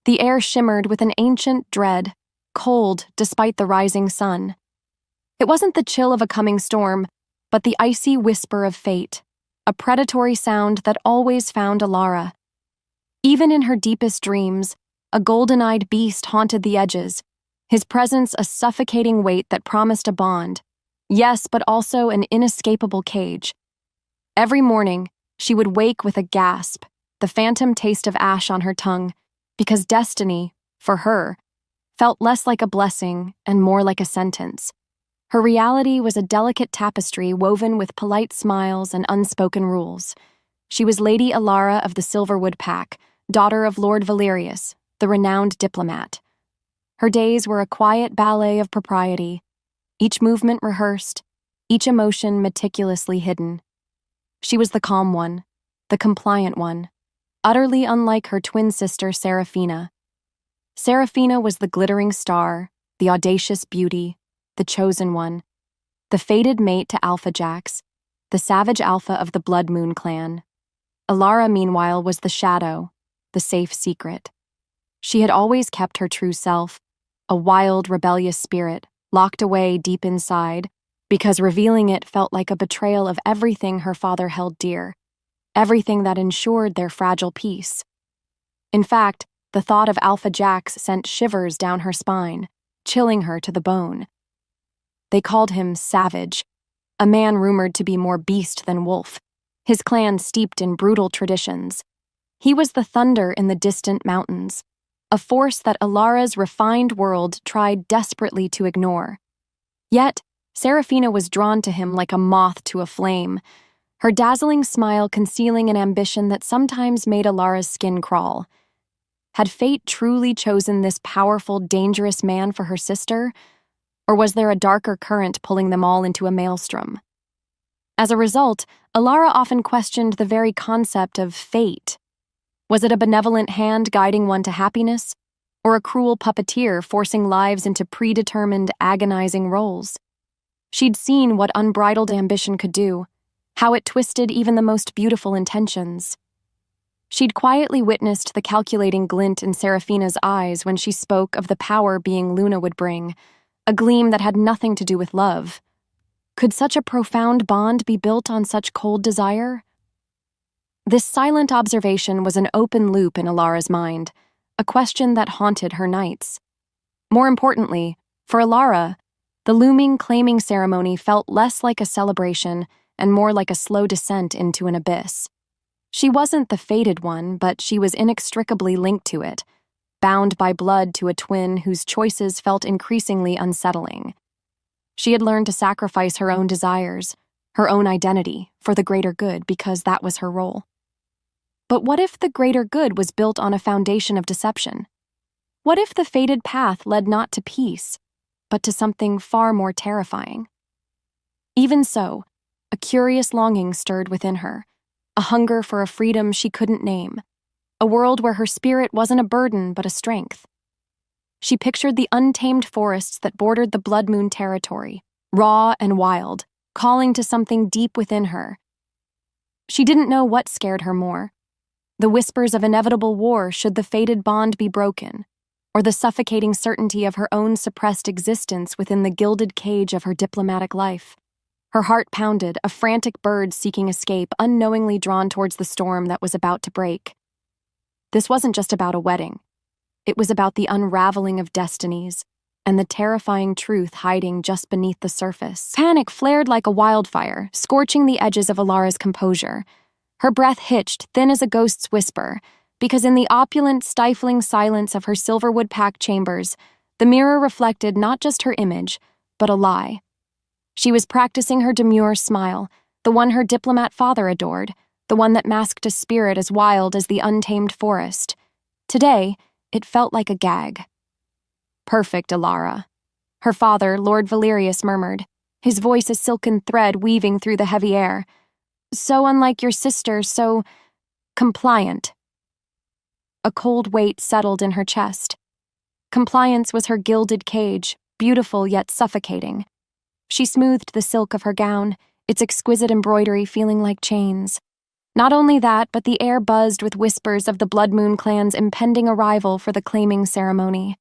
The air shimmered with an ancient dread, cold despite the rising sun. It wasn't the chill of a coming storm, but the icy whisper of fate, a predatory sound that always found Alara. Even in her deepest dreams, a golden-eyed beast haunted the edges, his presence a suffocating weight that promised a bond. Yes, but also an inescapable cage. Every morning, she would wake with a gasp, the phantom taste of ash on her tongue, because destiny, for her, felt less like a blessing and more like a sentence. Her reality was a delicate tapestry woven with polite smiles and unspoken rules. She was Lady Alara of the Silverwood Pack, daughter of Lord Valerius, the renowned diplomat. Her days were a quiet ballet of propriety, each movement rehearsed, each emotion meticulously hidden. She was the calm one, the compliant one, utterly unlike her twin sister Seraphina. Seraphina was the glittering star, the audacious beauty, the chosen one, the fated mate to Alpha Jax, the savage alpha of the Blood Moon clan. Alara, meanwhile, was the shadow, the safe secret. She had always kept her true self, a wild, rebellious spirit, locked away deep inside, because revealing it felt like a betrayal of everything her father held dear, everything that ensured their fragile peace. In fact, the thought of Alpha Jax sent shivers down her spine, chilling her to the bone. They called him Savage, a man rumored to be more beast than wolf, his clan steeped in brutal traditions. He was the thunder in the distant mountains, a force that Alara's refined world tried desperately to ignore. Yet, Seraphina was drawn to him like a moth to a flame, her dazzling smile concealing an ambition that sometimes made Alara's skin crawl. Had fate truly chosen this powerful, dangerous man for her sister, or was there a darker current pulling them all into a maelstrom? As a result, Alara often questioned the very concept of fate. Was it a benevolent hand guiding one to happiness, or a cruel puppeteer forcing lives into predetermined, agonizing roles? She'd seen what unbridled ambition could do, how it twisted even the most beautiful intentions. She'd quietly witnessed the calculating glint in Seraphina's eyes when she spoke of the power being Luna would bring, a gleam that had nothing to do with love. Could such a profound bond be built on such cold desire? This silent observation was an open loop in Alara's mind, a question that haunted her nights. More importantly, for Alara, the looming claiming ceremony felt less like a celebration and more like a slow descent into an abyss. She wasn't the fated one, but she was inextricably linked to it, bound by blood to a twin whose choices felt increasingly unsettling. She had learned to sacrifice her own desires, her own identity, for the greater good because that was her role. But what if the greater good was built on a foundation of deception? What if the fated path led not to peace, but to something far more terrifying? Even so, a curious longing stirred within her, a hunger for a freedom she couldn't name, a world where her spirit wasn't a burden but a strength. She pictured the untamed forests that bordered the Blood Moon territory, raw and wild, calling to something deep within her. She didn't know what scared her more, the whispers of inevitable war should the fated bond be broken, or the suffocating certainty of her own suppressed existence within the gilded cage of her diplomatic life. Her heart pounded, a frantic bird seeking escape, unknowingly drawn towards the storm that was about to break. This wasn't just about a wedding. It was about the unraveling of destinies and the terrifying truth hiding just beneath the surface. Panic flared like a wildfire, scorching the edges of Alara's composure. Her breath hitched, thin as a ghost's whisper, because in the opulent, stifling silence of her Silverwood Pack chambers, the mirror reflected not just her image, but a lie. She was practicing her demure smile, the one her diplomat father adored, the one that masked a spirit as wild as the untamed forest. Today, it felt like a gag. "Perfect, Alara," her father, Lord Valerius, murmured, his voice a silken thread weaving through the heavy air. "So unlike your sister, so compliant." A cold weight settled in her chest. Compliance was her gilded cage, beautiful yet suffocating. She smoothed the silk of her gown, its exquisite embroidery feeling like chains. Not only that, but the air buzzed with whispers of the Blood Moon clan's impending arrival for the claiming ceremony.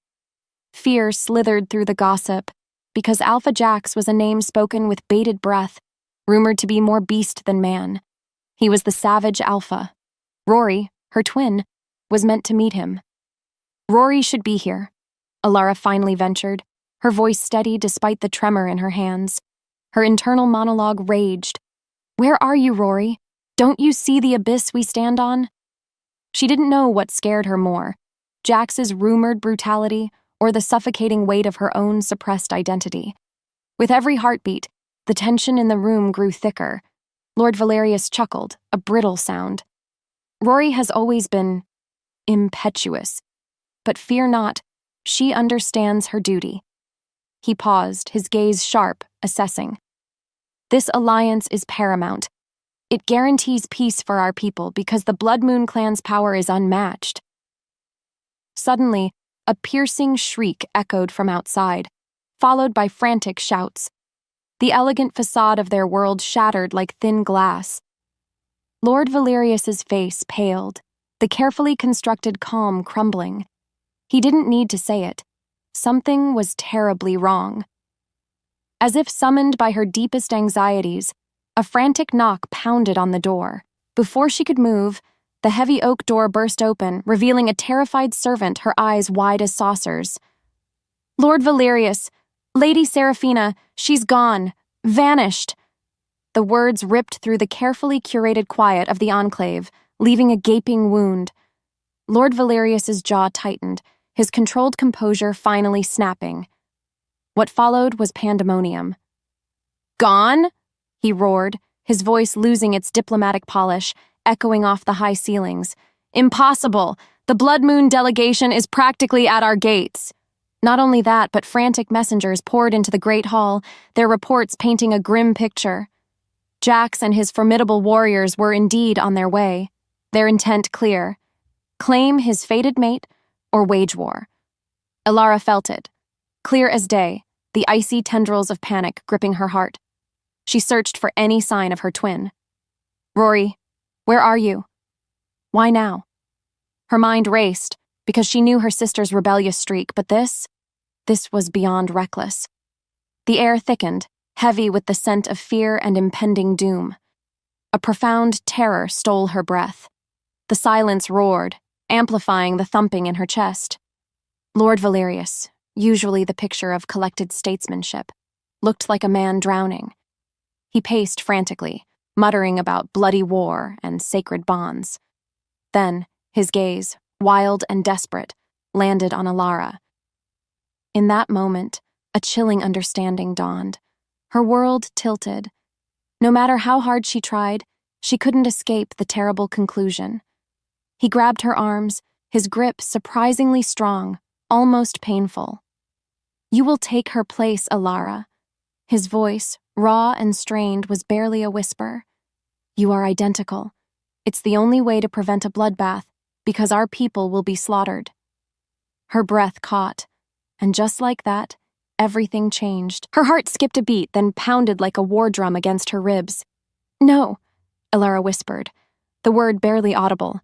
Fear slithered through the gossip, because Alpha Jax was a name spoken with bated breath, rumored to be more beast than man. He was the savage Alpha. Rory, her twin, was meant to meet him. Rory should be here, Alara finally ventured, her voice steady despite the tremor in her hands. Her internal monologue raged. "Where are you, Rory? Don't you see the abyss we stand on?" She didn't know what scared her more, Jax's rumored brutality or the suffocating weight of her own suppressed identity. With every heartbeat, the tension in the room grew thicker. Lord Valerius chuckled, a brittle sound. Rory has always been impetuous, but fear not, she understands her duty. He paused, his gaze sharp, assessing. This alliance is paramount. It guarantees peace for our people because the Blood Moon clan's power is unmatched. Suddenly, a piercing shriek echoed from outside, followed by frantic shouts. The elegant facade of their world shattered like thin glass. Lord Valerius's face paled, the carefully constructed calm crumbling. He didn't need to say it. Something was terribly wrong. As if summoned by her deepest anxieties, a frantic knock pounded on the door. Before she could move, the heavy oak door burst open, revealing a terrified servant, her eyes wide as saucers. "Lord Valerius, Lady Seraphina, she's gone, vanished." The words ripped through the carefully curated quiet of the enclave, leaving a gaping wound. Lord Valerius's jaw tightened, his controlled composure finally snapping. What followed was pandemonium. "Gone?" he roared, his voice losing its diplomatic polish, echoing off the high ceilings. "Impossible! The Blood Moon delegation is practically at our gates." Not only that, but frantic messengers poured into the Great Hall, their reports painting a grim picture. Jax and his formidable warriors were indeed on their way, their intent clear: claim his fated mate or wage war. Alara felt it, clear as day, the icy tendrils of panic gripping her heart. She searched for any sign of her twin. "Rory, where are you? Why now?" Her mind raced, because she knew her sister's rebellious streak, but this was beyond reckless. The air thickened, heavy with the scent of fear and impending doom. A profound terror stole her breath. The silence roared, amplifying the thumping in her chest. Lord Valerius, usually the picture of collected statesmanship, looked like a man drowning. He paced frantically, muttering about bloody war and sacred bonds. Then, his gaze, wild and desperate, landed on Alara. In that moment, a chilling understanding dawned. Her world tilted. No matter how hard she tried, she couldn't escape the terrible conclusion. He grabbed her arms, his grip surprisingly strong, almost painful. "You will take her place, Alara." His voice, raw and strained, was barely a whisper. "You are identical. It's the only way to prevent a bloodbath, because our people will be slaughtered." Her breath caught, and just like that, everything changed. Her heart skipped a beat, then pounded like a war drum against her ribs. "No," Alara whispered, the word barely audible.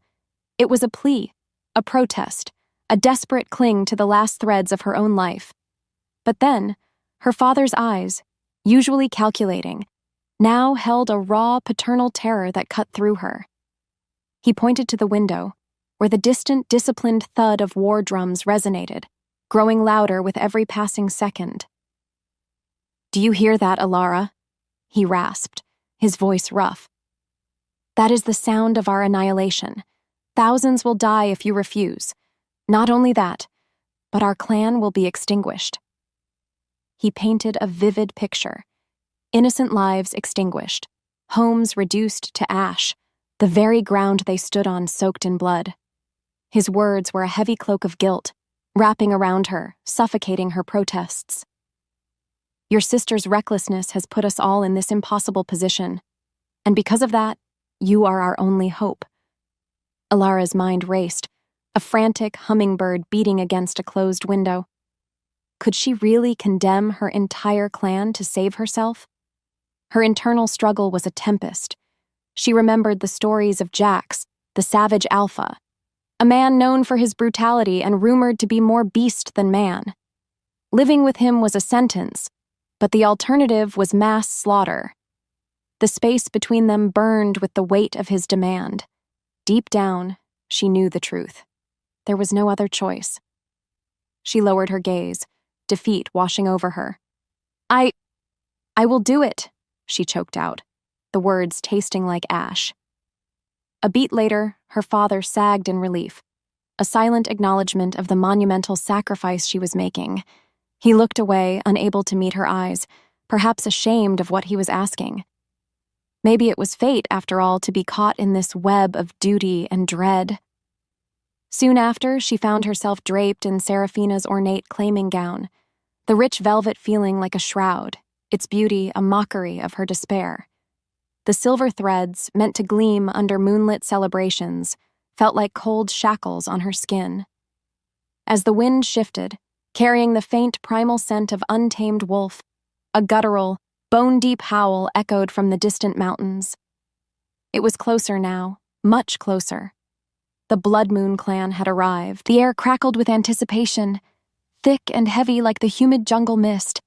It was a plea, a protest, a desperate cling to the last threads of her own life. But then, her father's eyes, usually calculating, now held a raw paternal terror that cut through her. He pointed to the window, where the distant, disciplined thud of war drums resonated, growing louder with every passing second. "Do you hear that, Alara?" he rasped, his voice rough. "That is the sound of our annihilation. Thousands will die if you refuse. Not only that, but our clan will be extinguished." He painted a vivid picture. Innocent lives extinguished, homes reduced to ash, the very ground they stood on soaked in blood. His words were a heavy cloak of guilt, wrapping around her, suffocating her protests. "Your sister's recklessness has put us all in this impossible position, and because of that, you are our only hope." Alara's mind raced, a frantic hummingbird beating against a closed window. Could she really condemn her entire clan to save herself? Her internal struggle was a tempest. She remembered the stories of Jax, the savage alpha, a man known for his brutality and rumored to be more beast than man. Living with him was a sentence, but the alternative was mass slaughter. The space between them burned with the weight of his demand. Deep down, she knew the truth. There was no other choice. She lowered her gaze, defeat washing over her. I will do it, she choked out, the words tasting like ash. A beat later, her father sagged in relief, a silent acknowledgement of the monumental sacrifice she was making. He looked away, unable to meet her eyes, perhaps ashamed of what he was asking. Maybe it was fate, after all, to be caught in this web of duty and dread. Soon after, she found herself draped in Seraphina's ornate claiming gown, the rich velvet feeling like a shroud, its beauty a mockery of her despair. The silver threads, meant to gleam under moonlit celebrations, felt like cold shackles on her skin. As the wind shifted, carrying the faint primal scent of untamed wolf, a guttural, bone-deep howl echoed from the distant mountains. It was closer now, much closer. The Blood Moon clan had arrived. The air crackled with anticipation, thick and heavy like the humid jungle mist.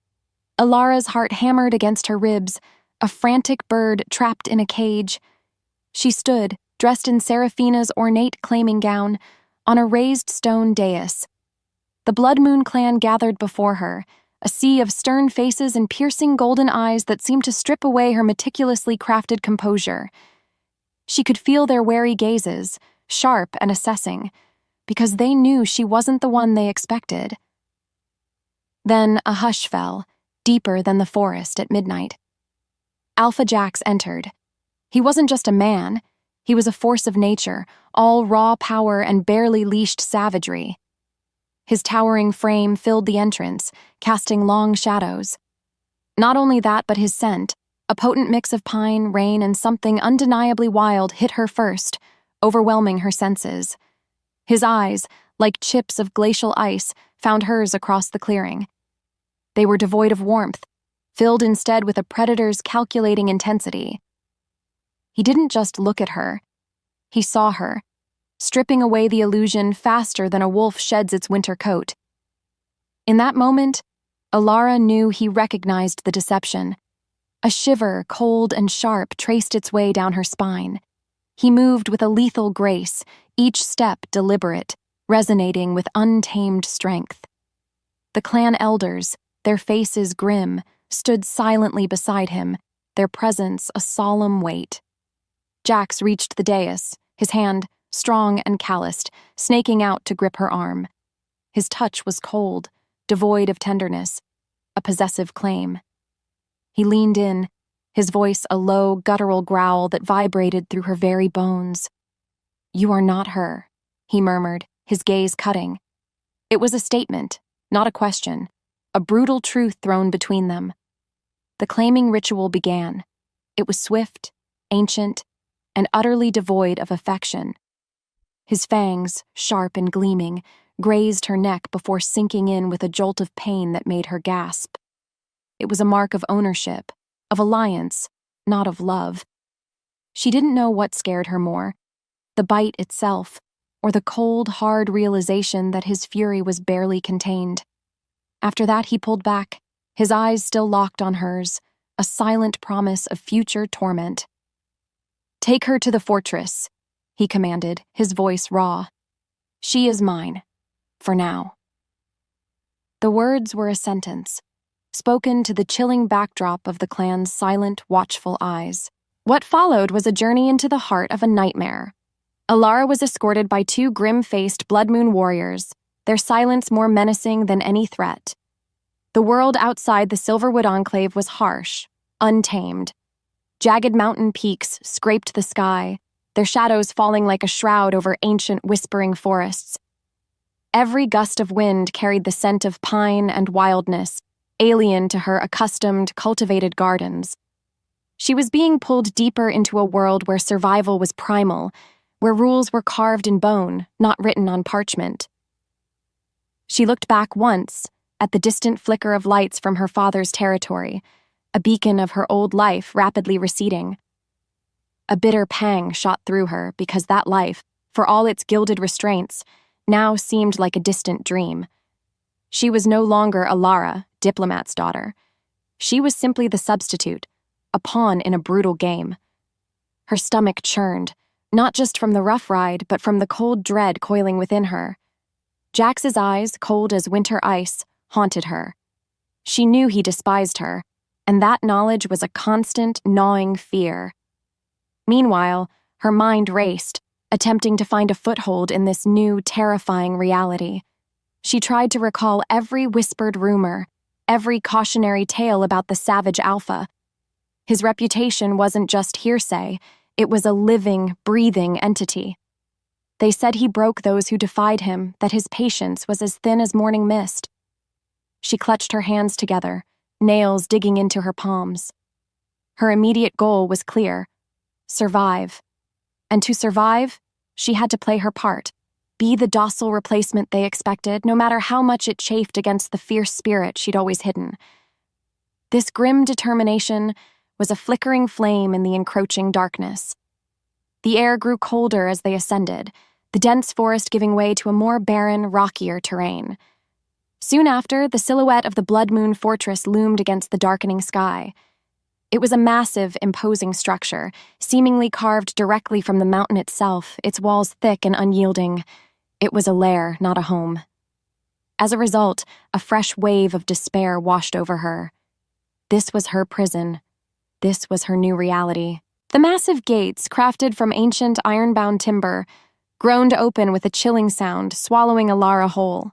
Alara's heart hammered against her ribs, a frantic bird trapped in a cage. She stood, dressed in Seraphina's ornate claiming gown, on a raised stone dais. The Blood Moon clan gathered before her, a sea of stern faces and piercing golden eyes that seemed to strip away her meticulously crafted composure. She could feel their wary gazes, sharp and assessing, because they knew she wasn't the one they expected. Then a hush fell, deeper than the forest at midnight. Alpha Jax entered. He wasn't just a man, he was a force of nature, all raw power and barely leashed savagery. His towering frame filled the entrance, casting long shadows. Not only that, but his scent, a potent mix of pine, rain, and something undeniably wild, hit her first, overwhelming her senses. His eyes, like chips of glacial ice, found hers across the clearing. They were devoid of warmth, filled instead with a predator's calculating intensity. He didn't just look at her. He saw her, stripping away the illusion faster than a wolf sheds its winter coat. In that moment, Alara knew he recognized the deception. A shiver, cold and sharp, traced its way down her spine. He moved with a lethal grace, each step deliberate, resonating with untamed strength. The clan elders, their faces grim, stood silently beside him, their presence a solemn weight. Jax reached the dais, his hand, strong and calloused, snaking out to grip her arm. His touch was cold, devoid of tenderness, a possessive claim. He leaned in, his voice a low, guttural growl that vibrated through her very bones. "You are not her," he murmured, his gaze cutting. It was a statement, not a question, a brutal truth thrown between them. The claiming ritual began. It was swift, ancient, and utterly devoid of affection. His fangs, sharp and gleaming, grazed her neck before sinking in with a jolt of pain that made her gasp. It was a mark of ownership, of alliance, not of love. She didn't know what scared her more, the bite itself, or the cold, hard realization that his fury was barely contained. After that, he pulled back, his eyes still locked on hers, a silent promise of future torment. "Take her to the fortress," he commanded, his voice raw. "She is mine, for now." The words were a sentence, spoken to the chilling backdrop of the clan's silent, watchful eyes. What followed was a journey into the heart of a nightmare. Alara was escorted by two grim-faced Blood Moon warriors, their silence more menacing than any threat. The world outside the Silverwood Enclave was harsh, untamed. Jagged mountain peaks scraped the sky, their shadows falling like a shroud over ancient whispering forests. Every gust of wind carried the scent of pine and wildness, alien to her accustomed, cultivated gardens. She was being pulled deeper into a world where survival was primal, where rules were carved in bone, not written on parchment. She looked back once, at the distant flicker of lights from her father's territory, a beacon of her old life rapidly receding. A bitter pang shot through her because that life, for all its gilded restraints, now seemed like a distant dream. She was no longer Alara, diplomat's daughter. She was simply the substitute, a pawn in a brutal game. Her stomach churned, not just from the rough ride, but from the cold dread coiling within her. Jax's eyes, cold as winter ice, haunted her. She knew he despised her, and that knowledge was a constant, gnawing fear. Meanwhile, her mind raced, attempting to find a foothold in this new, terrifying reality. She tried to recall every whispered rumor, every cautionary tale about the savage alpha. His reputation wasn't just hearsay, it was a living, breathing entity. They said he broke those who defied him, that his patience was as thin as morning mist. She clutched her hands together, nails digging into her palms. Her immediate goal was clear: survive. And to survive, she had to play her part, be the docile replacement they expected, no matter how much it chafed against the fierce spirit she'd always hidden. This grim determination was a flickering flame in the encroaching darkness. The air grew colder as they ascended, the dense forest giving way to a more barren, rockier terrain. Soon after, the silhouette of the Blood Moon Fortress loomed against the darkening sky. It was a massive, imposing structure, seemingly carved directly from the mountain itself, its walls thick and unyielding. It was a lair, not a home. As a result, a fresh wave of despair washed over her. This was her prison. This was her new reality. The massive gates, crafted from ancient iron-bound timber, groaned open with a chilling sound, swallowing Alara whole.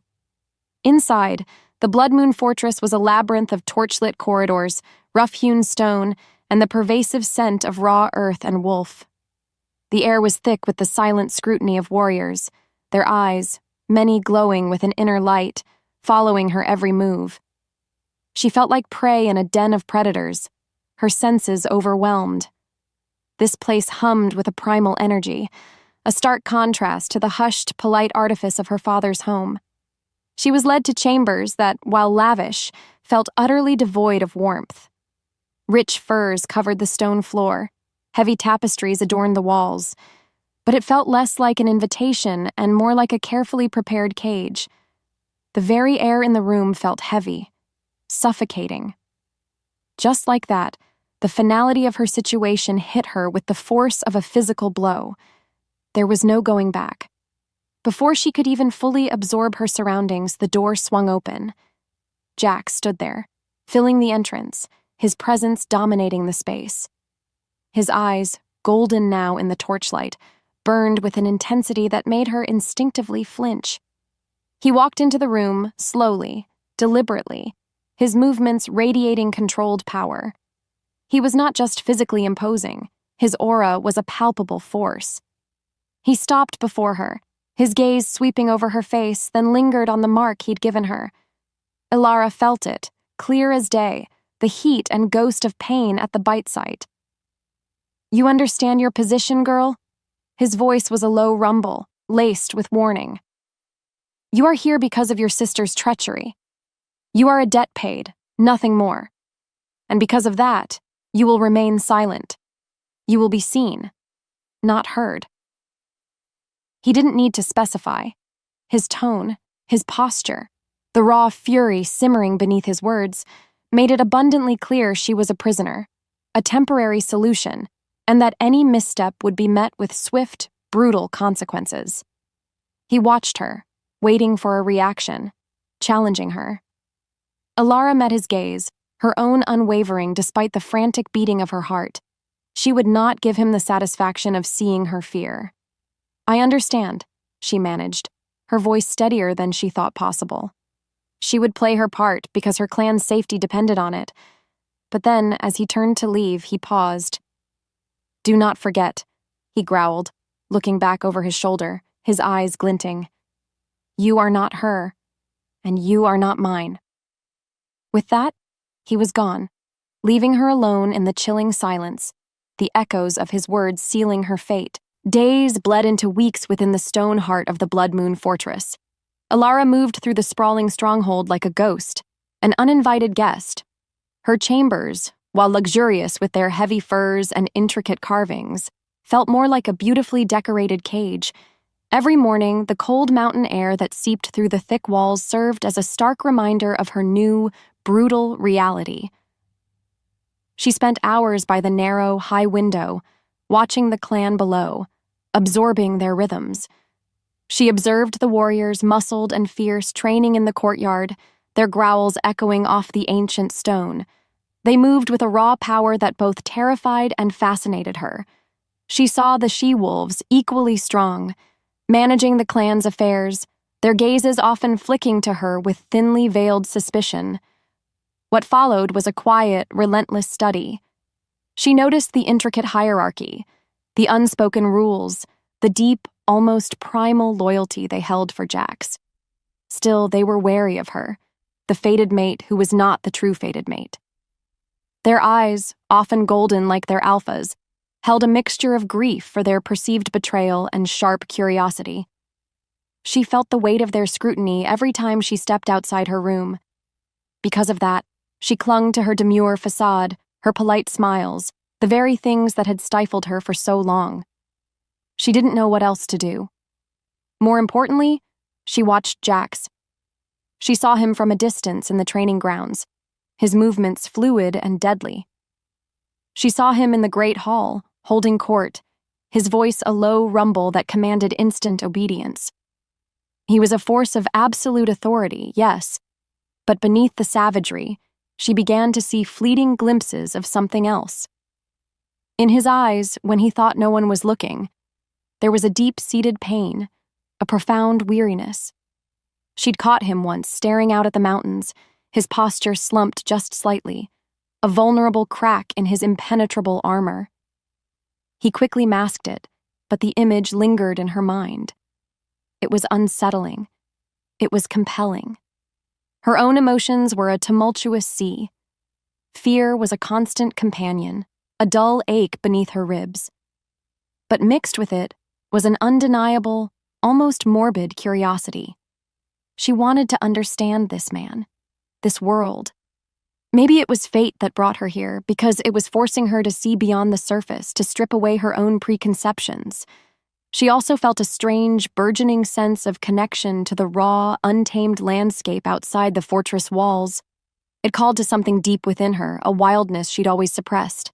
Inside, the Blood Moon Fortress was a labyrinth of torchlit corridors, rough-hewn stone, and the pervasive scent of raw earth and wolf. The air was thick with the silent scrutiny of warriors, their eyes, many glowing with an inner light, following her every move. She felt like prey in a den of predators, her senses overwhelmed. This place hummed with a primal energy, a stark contrast to the hushed, polite artifice of her father's home. She was led to chambers that, while lavish, felt utterly devoid of warmth. Rich furs covered the stone floor, heavy tapestries adorned the walls, but it felt less like an invitation and more like a carefully prepared cage. The very air in the room felt heavy, suffocating. Just like that, the finality of her situation hit her with the force of a physical blow. There was no going back. Before she could even fully absorb her surroundings, the door swung open. Jax stood there, filling the entrance, his presence dominating the space. His eyes, golden now in the torchlight, burned with an intensity that made her instinctively flinch. He walked into the room, slowly, deliberately, his movements radiating controlled power. He was not just physically imposing, his aura was a palpable force. He stopped before her, his gaze sweeping over her face, then lingered on the mark he'd given her. Alara felt it, clear as day, the heat and ghost of pain at the bite site. "You understand your position, girl?" His voice was a low rumble, laced with warning. "You are here because of your sister's treachery. You are a debt paid, nothing more. And because of that, you will remain silent. You will be seen, not heard." He didn't need to specify. His tone, his posture, the raw fury simmering beneath his words, made it abundantly clear she was a prisoner, a temporary solution, and that any misstep would be met with swift, brutal consequences. He watched her, waiting for a reaction, challenging her. Alara met his gaze, her own unwavering despite the frantic beating of her heart. She would not give him the satisfaction of seeing her fear. "I understand," she managed, her voice steadier than she thought possible. She would play her part because her clan's safety depended on it. But then, as he turned to leave, he paused. "Do not forget," he growled, looking back over his shoulder, his eyes glinting. "You are not her, and you are not mine." With that, he was gone, leaving her alone in the chilling silence, the echoes of his words sealing her fate. Days bled into weeks within the stone heart of the Blood Moon Fortress. Alara moved through the sprawling stronghold like a ghost, an uninvited guest. Her chambers, while luxurious with their heavy furs and intricate carvings, felt more like a beautifully decorated cage. Every morning, the cold mountain air that seeped through the thick walls served as a stark reminder of her new, brutal reality. She spent hours by the narrow, high window, watching the clan below, absorbing their rhythms. She observed the warriors, muscled and fierce, training in the courtyard, their growls echoing off the ancient stone. They moved with a raw power that both terrified and fascinated her. She saw the she-wolves, equally strong, managing the clan's affairs, their gazes often flicking to her with thinly veiled suspicion. What followed was a quiet, relentless study. She noticed the intricate hierarchy, the unspoken rules, the deep, almost primal loyalty they held for Jax. Still, they were wary of her, the fated mate who was not the true fated mate. Their eyes, often golden like their alphas, held a mixture of grief for their perceived betrayal and sharp curiosity. She felt the weight of their scrutiny every time she stepped outside her room. Because of that, she clung to her demure facade, her polite smiles, the very things that had stifled her for so long. She didn't know what else to do. More importantly, she watched Jax. She saw him from a distance in the training grounds, his movements fluid and deadly. She saw him in the great hall, holding court, his voice a low rumble that commanded instant obedience. He was a force of absolute authority, yes, but beneath the savagery, she began to see fleeting glimpses of something else. In his eyes, when he thought no one was looking, there was a deep-seated pain, a profound weariness. She'd caught him once staring out at the mountains, his posture slumped just slightly, a vulnerable crack in his impenetrable armor. He quickly masked it, but the image lingered in her mind. It was unsettling. It was compelling. Her own emotions were a tumultuous sea. Fear was a constant companion, a dull ache beneath her ribs. But mixed with it was an undeniable, almost morbid curiosity. She wanted to understand this man, this world. Maybe it was fate that brought her here, because it was forcing her to see beyond the surface, to strip away her own preconceptions. She also felt a strange, burgeoning sense of connection to the raw, untamed landscape outside the fortress walls. It called to something deep within her, a wildness she'd always suppressed.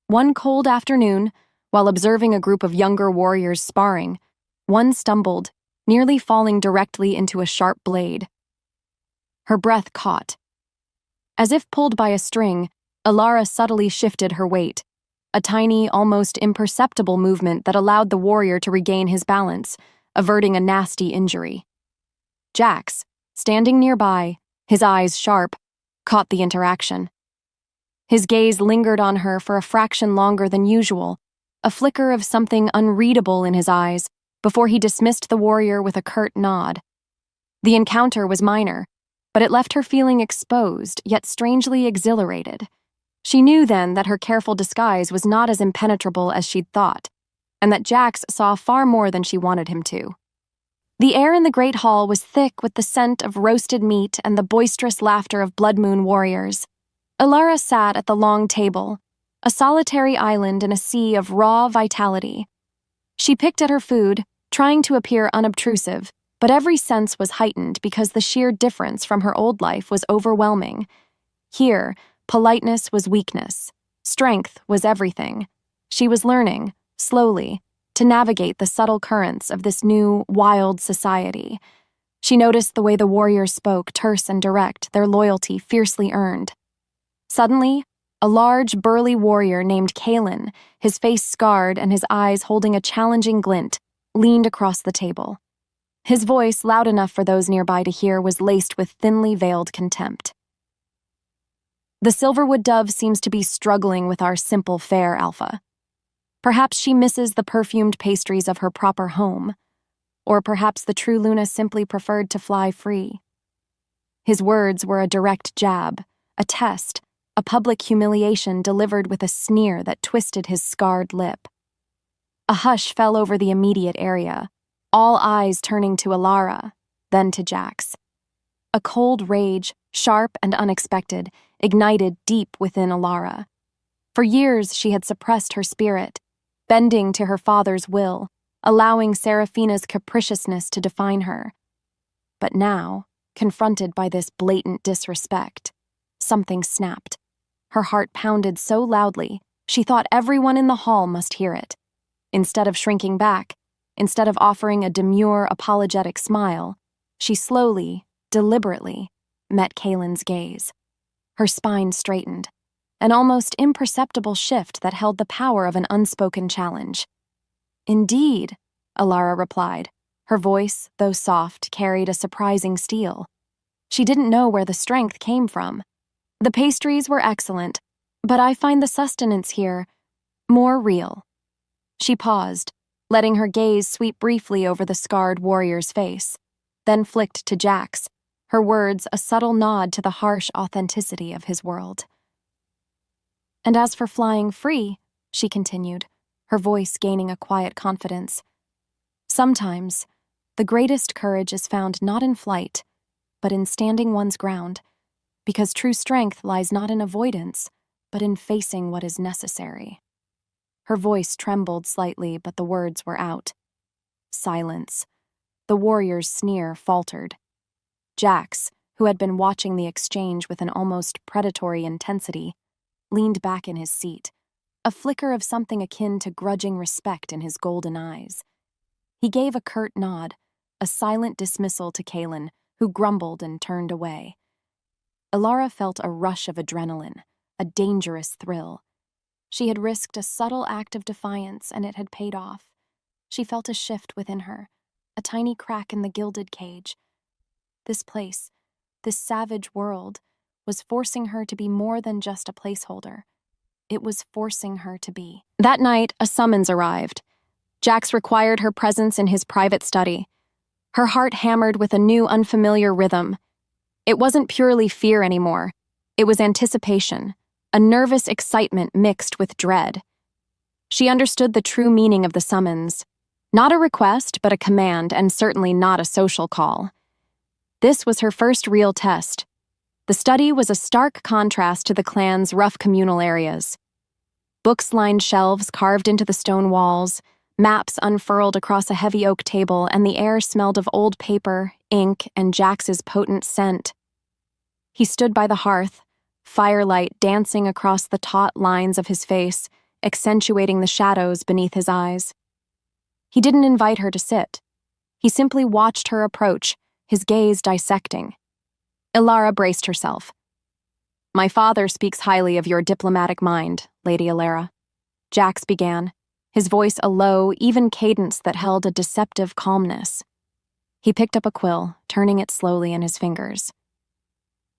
One cold afternoon, while observing a group of younger warriors sparring, one stumbled, nearly falling directly into a sharp blade. Her breath caught. As if pulled by a string, Alara subtly shifted her weight, a tiny, almost imperceptible movement that allowed the warrior to regain his balance, averting a nasty injury. Jax, standing nearby, his eyes sharp, caught the interaction. His gaze lingered on her for a fraction longer than usual, a flicker of something unreadable in his eyes, before he dismissed the warrior with a curt nod. The encounter was minor, but it left her feeling exposed, yet strangely exhilarated. She knew then that her careful disguise was not as impenetrable as she'd thought, and that Jax saw far more than she wanted him to. The air in the great hall was thick with the scent of roasted meat and the boisterous laughter of Blood Moon warriors. Alara sat at the long table, a solitary island in a sea of raw vitality. She picked at her food, trying to appear unobtrusive, but every sense was heightened because the sheer difference from her old life was overwhelming. Here, politeness was weakness. Strength was everything. She was learning, slowly, to navigate the subtle currents of this new, wild society. She noticed the way the warriors spoke, terse and direct, their loyalty fiercely earned. Suddenly, a large, burly warrior named Kalen, his face scarred and his eyes holding a challenging glint, leaned across the table. His voice, loud enough for those nearby to hear, was laced with thinly veiled contempt. "The Silverwood Dove seems to be struggling with our simple fare, Alpha. Perhaps she misses the perfumed pastries of her proper home, or perhaps the true Luna simply preferred to fly free." His words were a direct jab, a test, a public humiliation delivered with a sneer that twisted his scarred lip. A hush fell over the immediate area, all eyes turning to Alara, then to Jax. A cold rage, sharp and unexpected, ignited deep within Alara. For years she had suppressed her spirit, bending to her father's will, allowing Seraphina's capriciousness to define her. But now, confronted by this blatant disrespect, something snapped. Her heart pounded so loudly, she thought everyone in the hall must hear it. Instead of shrinking back, instead of offering a demure, apologetic smile, she slowly, deliberately, met Kaylin's gaze. Her spine straightened, an almost imperceptible shift that held the power of an unspoken challenge. "Indeed," Alara replied. Her voice, though soft, carried a surprising steel. She didn't know where the strength came from. "The pastries were excellent, but I find the sustenance here more real." She paused, letting her gaze sweep briefly over the scarred warrior's face, then flicked to Jax, her words a subtle nod to the harsh authenticity of his world. "And as for flying free," she continued, her voice gaining a quiet confidence, "sometimes the greatest courage is found not in flight, but in standing one's ground, because true strength lies not in avoidance, but in facing what is necessary." Her voice trembled slightly, but the words were out. Silence. The warrior's sneer faltered. Jax, who had been watching the exchange with an almost predatory intensity, leaned back in his seat, a flicker of something akin to grudging respect in his golden eyes. He gave a curt nod, a silent dismissal to Kaylin, who grumbled and turned away. Alara felt a rush of adrenaline, a dangerous thrill. She had risked a subtle act of defiance, and it had paid off. She felt a shift within her, a tiny crack in the gilded cage. This place, this savage world, was forcing her to be more than just a placeholder. It was forcing her to be. That night, a summons arrived. Jax required her presence in his private study. Her heart hammered with a new, unfamiliar rhythm. It wasn't purely fear anymore. It was anticipation, a nervous excitement mixed with dread. She understood the true meaning of the summons. Not a request, but a command, and certainly not a social call. This was her first real test. The study was a stark contrast to the clan's rough communal areas. Books lined shelves carved into the stone walls, maps unfurled across a heavy oak table, and the air smelled of old paper, ink, and Jax's potent scent. He stood by the hearth, firelight dancing across the taut lines of his face, accentuating the shadows beneath his eyes. He didn't invite her to sit. He simply watched her approach, his gaze dissecting. Alara braced herself. "My father speaks highly of your diplomatic mind, Lady Alara," Jax began, his voice a low, even cadence that held a deceptive calmness. He picked up a quill, turning it slowly in his fingers.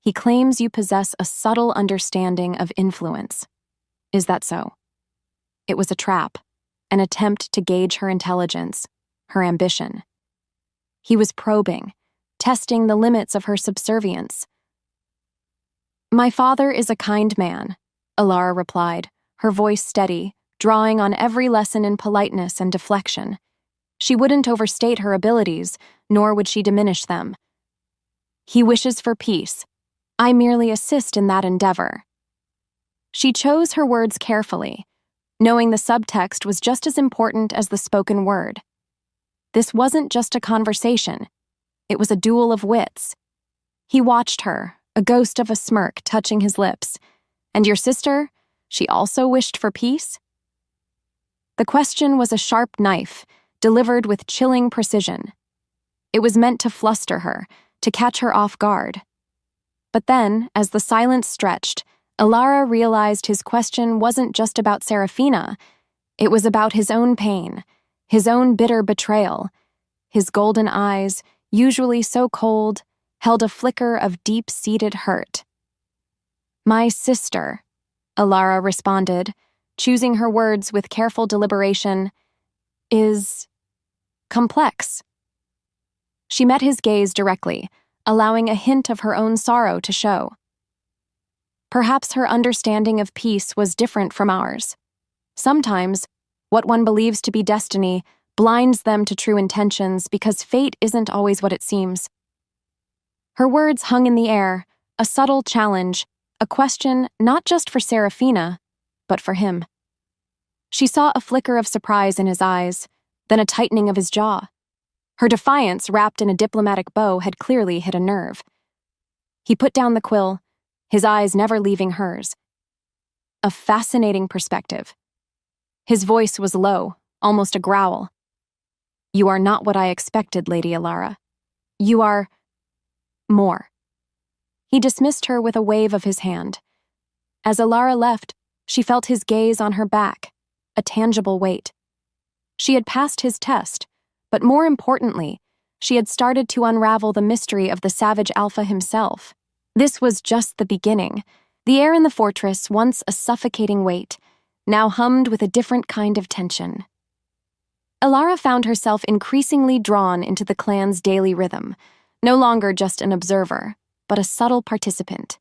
"He claims you possess a subtle understanding of influence. Is that so?" It was a trap, an attempt to gauge her intelligence, her ambition. He was probing, testing the limits of her subservience. "My father is a kind man," Alara replied, her voice steady, drawing on every lesson in politeness and deflection. She wouldn't overstate her abilities, nor would she diminish them. "He wishes for peace. I merely assist in that endeavor." She chose her words carefully, knowing the subtext was just as important as the spoken word. This wasn't just a conversation. It was a duel of wits. He watched her, a ghost of a smirk touching his lips. "And your sister? She also wished for peace?" The question was a sharp knife, delivered with chilling precision. It was meant to fluster her, to catch her off guard. But then, as the silence stretched, Alara realized his question wasn't just about Seraphina. It was about his own pain, his own bitter betrayal. His golden eyes, usually so cold, held a flicker of deep-seated hurt. "My sister," Alara responded, choosing her words with careful deliberation, "is complex." She met his gaze directly, allowing a hint of her own sorrow to show. Perhaps her understanding of peace was different from ours. Sometimes, what one believes to be destiny blinds them to true intentions because fate isn't always what it seems. Her words hung in the air, a subtle challenge, a question not just for Seraphina, but for him. She saw a flicker of surprise in his eyes, then a tightening of his jaw. Her defiance, wrapped in a diplomatic bow, had clearly hit a nerve. He put down the quill, his eyes never leaving hers. A fascinating perspective. His voice was low, almost a growl. "You are not what I expected, Lady Alara. You are more." He dismissed her with a wave of his hand. As Alara left, she felt his gaze on her back, a tangible weight. She had passed his test, but more importantly, she had started to unravel the mystery of the savage alpha himself. This was just the beginning. The air in the fortress, once a suffocating weight, now hummed with a different kind of tension. Alara found herself increasingly drawn into the clan's daily rhythm, no longer just an observer, but a subtle participant.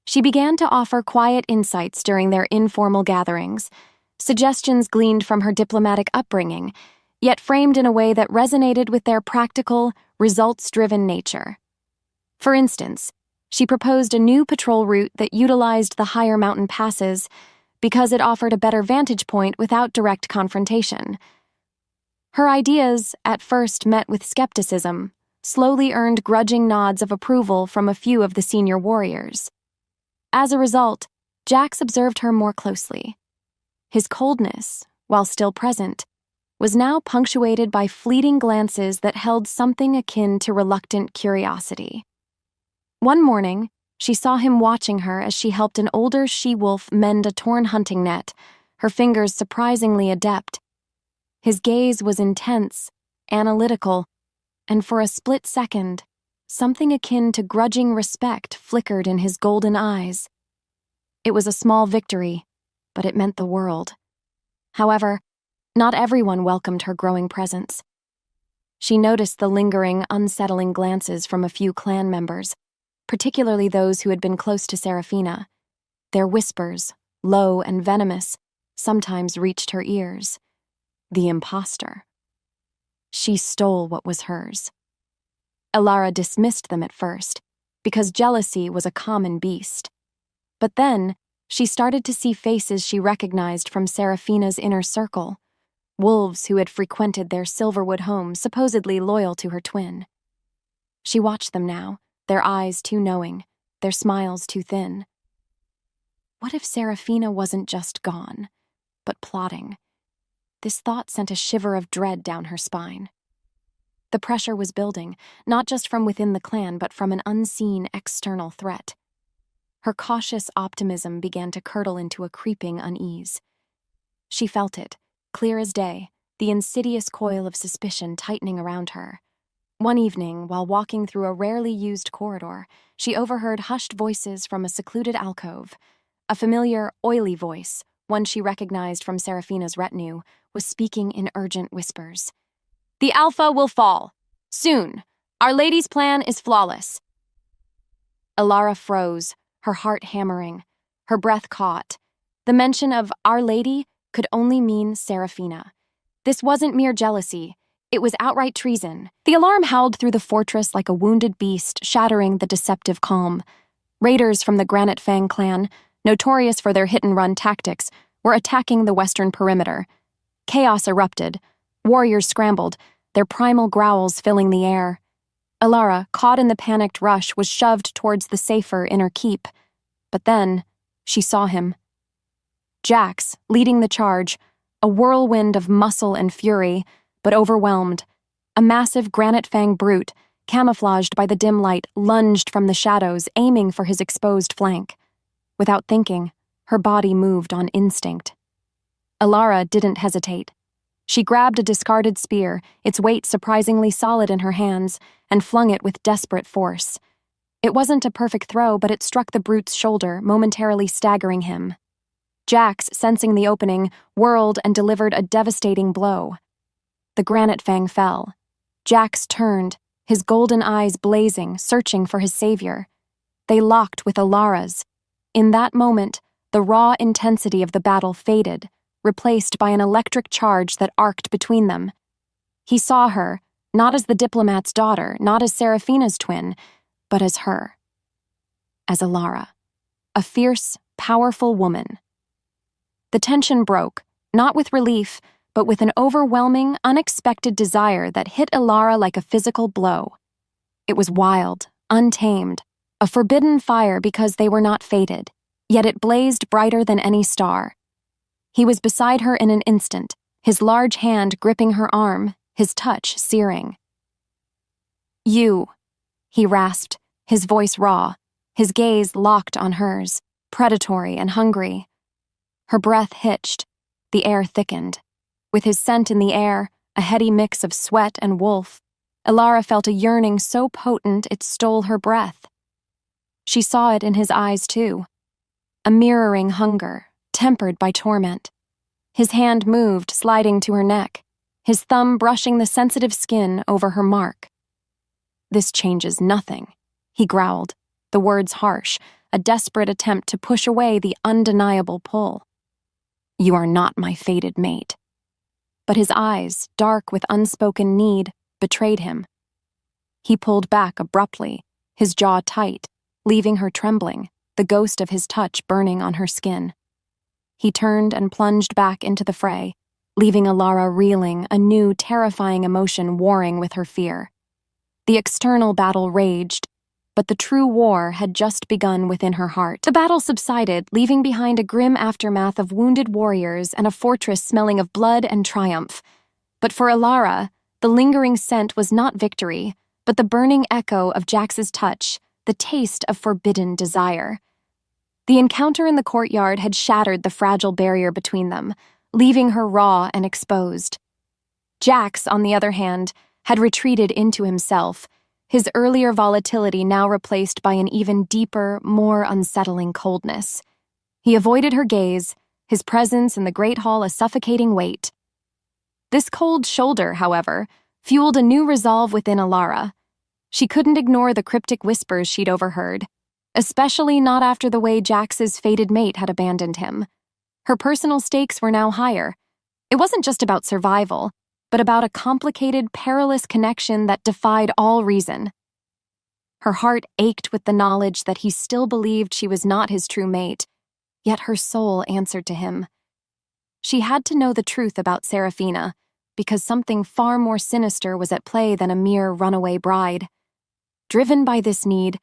She began to offer quiet insights during their informal gatherings, suggestions gleaned from her diplomatic upbringing, yet framed in a way that resonated with their practical, results-driven nature. For instance, she proposed a new patrol route that utilized the higher mountain passes because it offered a better vantage point without direct confrontation. Her ideas, at first met with skepticism, slowly earned grudging nods of approval from a few of the senior warriors. As a result, Jax observed her more closely. His coldness, while still present, was now punctuated by fleeting glances that held something akin to reluctant curiosity. One morning, she saw him watching her as she helped an older she-wolf mend a torn hunting net, her fingers surprisingly adept. His gaze was intense, analytical, and for a split second, something akin to grudging respect flickered in his golden eyes. It was a small victory, but it meant the world. However, not everyone welcomed her growing presence. She noticed the lingering, unsettling glances from a few clan members, particularly those who had been close to Seraphina. Their whispers, low and venomous, sometimes reached her ears. The imposter. She stole what was hers. Alara dismissed them at first, because jealousy was a common beast. But then, she started to see faces she recognized from Seraphina's inner circle, wolves who had frequented their Silverwood home, supposedly loyal to her twin. She watched them now, their eyes too knowing, their smiles too thin. What if Seraphina wasn't just gone, but plotting? This thought sent a shiver of dread down her spine. The pressure was building, not just from within the clan, but from an unseen external threat. Her cautious optimism began to curdle into a creeping unease. She felt it, clear as day, the insidious coil of suspicion tightening around her. One evening, while walking through a rarely used corridor, she overheard hushed voices from a secluded alcove. A familiar, oily voice, one she recognized from Seraphina's retinue, was speaking in urgent whispers. "The Alpha will fall. Soon. Our Lady's plan is flawless." Alara froze, her heart hammering, her breath caught. The mention of Our Lady could only mean Seraphina. This wasn't mere jealousy. It was outright treason. The alarm howled through the fortress like a wounded beast, shattering the deceptive calm. Raiders from the Granite Fang clan, notorious for their hit-and-run tactics, were attacking the western perimeter. Chaos erupted. Warriors scrambled, their primal growls filling the air. Alara, caught in the panicked rush, was shoved towards the safer inner keep. But then, she saw him. Jax, leading the charge, a whirlwind of muscle and fury, but overwhelmed. A massive granite fang brute, camouflaged by the dim light, lunged from the shadows, aiming for his exposed flank. Without thinking, her body moved on instinct. Alara didn't hesitate. She grabbed a discarded spear, its weight surprisingly solid in her hands, and flung it with desperate force. It wasn't a perfect throw, but it struck the brute's shoulder, momentarily staggering him. Jax, sensing the opening, whirled and delivered a devastating blow. The granite fang fell. Jax turned, his golden eyes blazing, searching for his savior. They locked with Alara's. In that moment, the raw intensity of the battle faded, replaced by an electric charge that arced between them. He saw her, not as the diplomat's daughter, not as Seraphina's twin, but as her. As Alara, a fierce, powerful woman. The tension broke, not with relief, but with an overwhelming, unexpected desire that hit Ilara like a physical blow. It was wild, untamed, a forbidden fire because they were not fated, yet it blazed brighter than any star. He was beside her in an instant, his large hand gripping her arm, his touch searing. "You," he rasped, his voice raw, his gaze locked on hers, predatory and hungry. Her breath hitched, the air thickened. With his scent in the air, a heady mix of sweat and wolf, Ilara felt a yearning so potent it stole her breath. She saw it in his eyes, too. A mirroring hunger, tempered by torment. His hand moved, sliding to her neck, his thumb brushing the sensitive skin over her mark. "This changes nothing," he growled, the words harsh, a desperate attempt to push away the undeniable pull. "You are not my fated mate." But his eyes, dark with unspoken need, betrayed him. He pulled back abruptly, his jaw tight, leaving her trembling, the ghost of his touch burning on her skin. He turned and plunged back into the fray, leaving Ilara reeling, a new, terrifying emotion warring with her fear. The external battle raged, but the true war had just begun within her heart. The battle subsided, leaving behind a grim aftermath of wounded warriors and a fortress smelling of blood and triumph. But for Ilara, the lingering scent was not victory, but the burning echo of Jax's touch, the taste of forbidden desire. The encounter in the courtyard had shattered the fragile barrier between them, leaving her raw and exposed. Jax, on the other hand, had retreated into himself, his earlier volatility now replaced by an even deeper, more unsettling coldness. He avoided her gaze, his presence in the great hall a suffocating weight. This cold shoulder, however, fueled a new resolve within Ilara. She couldn't ignore the cryptic whispers she'd overheard, especially not after the way Jax's fated mate had abandoned him. Her personal stakes were now higher. It wasn't just about survival, but about a complicated, perilous connection that defied all reason. Her heart ached with the knowledge that he still believed she was not his true mate, yet her soul answered to him. She had to know the truth about Serafina, because something far more sinister was at play than a mere runaway bride. Driven by this need,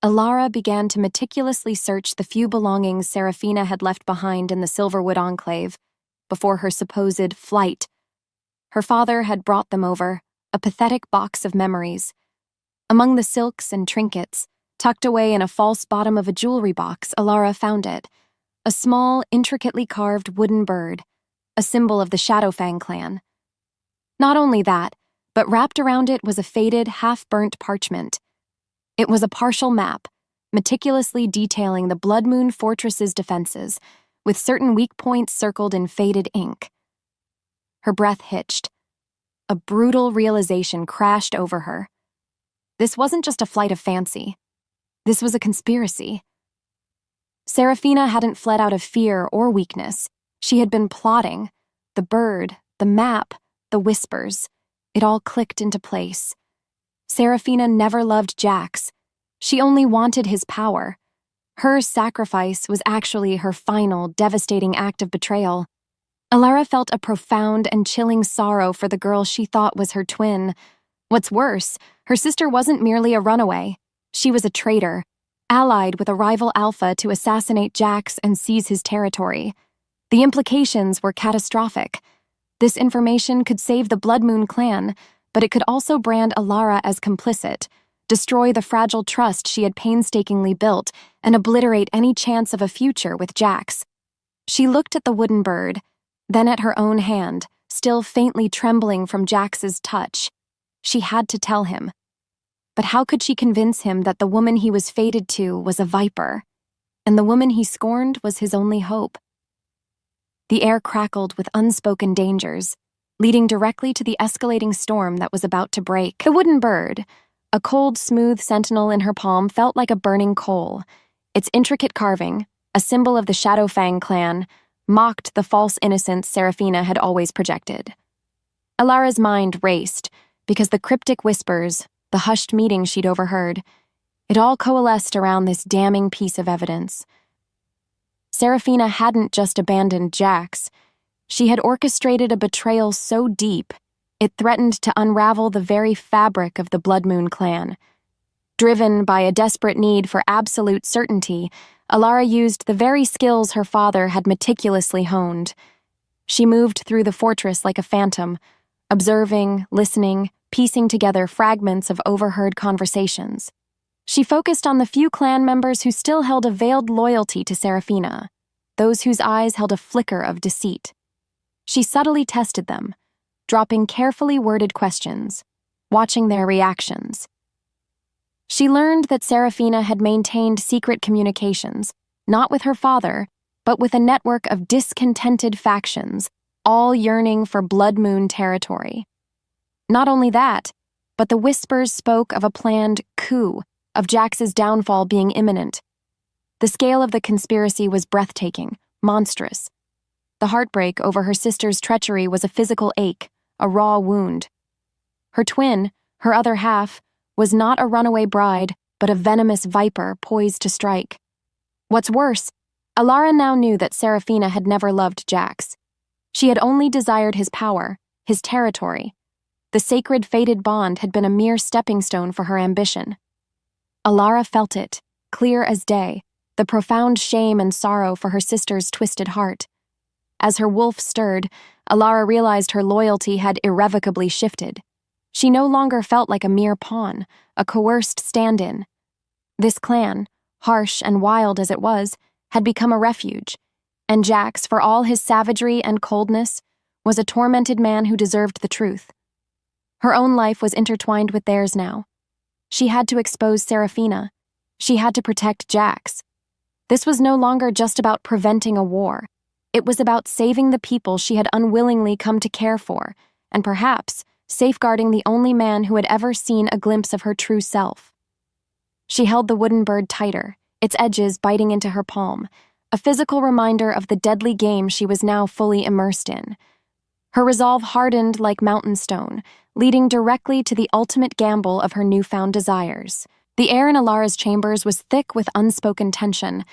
Ilara began to meticulously search the few belongings Serafina had left behind in the Silverwood Enclave before her supposed flight. Her father had brought them over, a pathetic box of memories. Among the silks and trinkets, tucked away in a false bottom of a jewelry box, Ilara found it, a small, intricately carved wooden bird, a symbol of the Shadowfang clan. Not only that, but wrapped around it was a faded, half-burnt parchment. It was a partial map, meticulously detailing the Blood Moon Fortress's defenses, with certain weak points circled in faded ink. Her breath hitched. A brutal realization crashed over her. This wasn't just a flight of fancy. This was a conspiracy. Serafina hadn't fled out of fear or weakness. She had been plotting. The bird, the map, the whispers. It all clicked into place. Serafina never loved Jax. She only wanted his power. Her sacrifice was actually her final, devastating act of betrayal. Ilara felt a profound and chilling sorrow for the girl she thought was her twin. What's worse, her sister wasn't merely a runaway. She was a traitor, allied with a rival alpha to assassinate Jax and seize his territory. The implications were catastrophic. This information could save the Blood Moon clan, but it could also brand Ilara as complicit, destroy the fragile trust she had painstakingly built, and obliterate any chance of a future with Jax. She looked at the wooden bird, then at her own hand, still faintly trembling from Jax's touch. She had to tell him. But how could she convince him that the woman he was fated to was a viper, and the woman he scorned was his only hope? The air crackled with unspoken dangers, leading directly to the escalating storm that was about to break. The wooden bird, a cold, smooth sentinel in her palm, felt like a burning coal. Its intricate carving, a symbol of the Shadowfang clan, mocked the false innocence Serafina had always projected. Ilara's mind raced, because the cryptic whispers, the hushed meeting she'd overheard, it all coalesced around this damning piece of evidence. Serafina hadn't just abandoned Jax. She had orchestrated a betrayal so deep, it threatened to unravel the very fabric of the Blood Moon clan. Driven by a desperate need for absolute certainty, Alara used the very skills her father had meticulously honed. She moved through the fortress like a phantom, observing, listening, piecing together fragments of overheard conversations. She focused on the few clan members who still held a veiled loyalty to Seraphina, those whose eyes held a flicker of deceit. She subtly tested them, dropping carefully worded questions, watching their reactions. She learned that Seraphina had maintained secret communications, not with her father, but with a network of discontented factions, all yearning for Blood Moon territory. Not only that, but the whispers spoke of a planned coup, of Jax's downfall being imminent. The scale of the conspiracy was breathtaking, monstrous. The heartbreak over her sister's treachery was a physical ache, a raw wound. Her twin, her other half, was not a runaway bride, but a venomous viper poised to strike. What's worse, Alara now knew that Seraphina had never loved Jax. She had only desired his power, his territory. The sacred fated bond had been a mere stepping stone for her ambition. Alara felt it, clear as day, the profound shame and sorrow for her sister's twisted heart. As her wolf stirred, Alara realized her loyalty had irrevocably shifted. She no longer felt like a mere pawn, a coerced stand-in. This clan, harsh and wild as it was, had become a refuge, and Jax, for all his savagery and coldness, was a tormented man who deserved the truth. Her own life was intertwined with theirs now. She had to expose Seraphina. She had to protect Jax. This was no longer just about preventing a war. It was about saving the people she had unwillingly come to care for, and perhaps safeguarding the only man who had ever seen a glimpse of her true self. She held the wooden bird tighter, its edges biting into her palm, a physical reminder of the deadly game she was now fully immersed in. Her resolve hardened like mountain stone, leading directly to the ultimate gamble of her newfound desires. The air in Alara's chambers was thick with unspoken tension,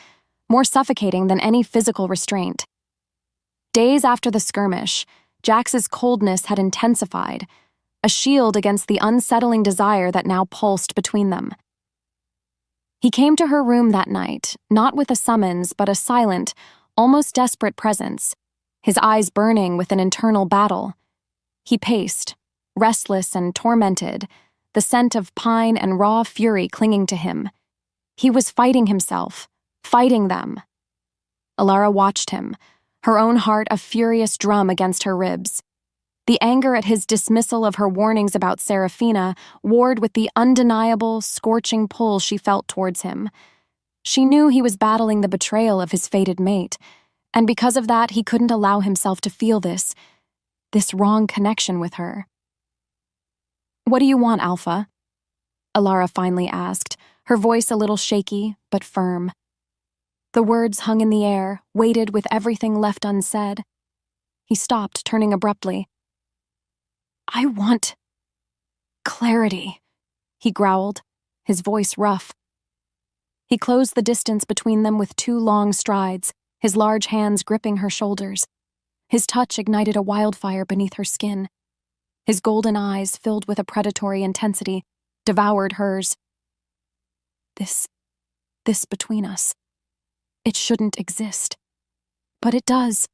more suffocating than any physical restraint. Days after the skirmish, Jax's coldness had intensified, a shield against the unsettling desire that now pulsed between them. He came to her room that night, not with a summons, but a silent, almost desperate presence, his eyes burning with an internal battle. He paced, restless and tormented, the scent of pine and raw fury clinging to him. He was fighting himself, fighting them. Alara watched him, her own heart a furious drum against her ribs. The anger at his dismissal of her warnings about Seraphina warred with the undeniable, scorching pull she felt towards him. She knew he was battling the betrayal of his fated mate, and because of that he couldn't allow himself to feel this wrong connection with her. "What do you want, Alpha?" Alara finally asked, her voice a little shaky, but firm. The words hung in the air, weighted with everything left unsaid. He stopped, turning abruptly. "I want clarity," he growled, his voice rough. He closed the distance between them with 2 long strides, his large hands gripping her shoulders. His touch ignited a wildfire beneath her skin. His golden eyes, filled with a predatory intensity, devoured hers. This between us. It shouldn't exist. But it does,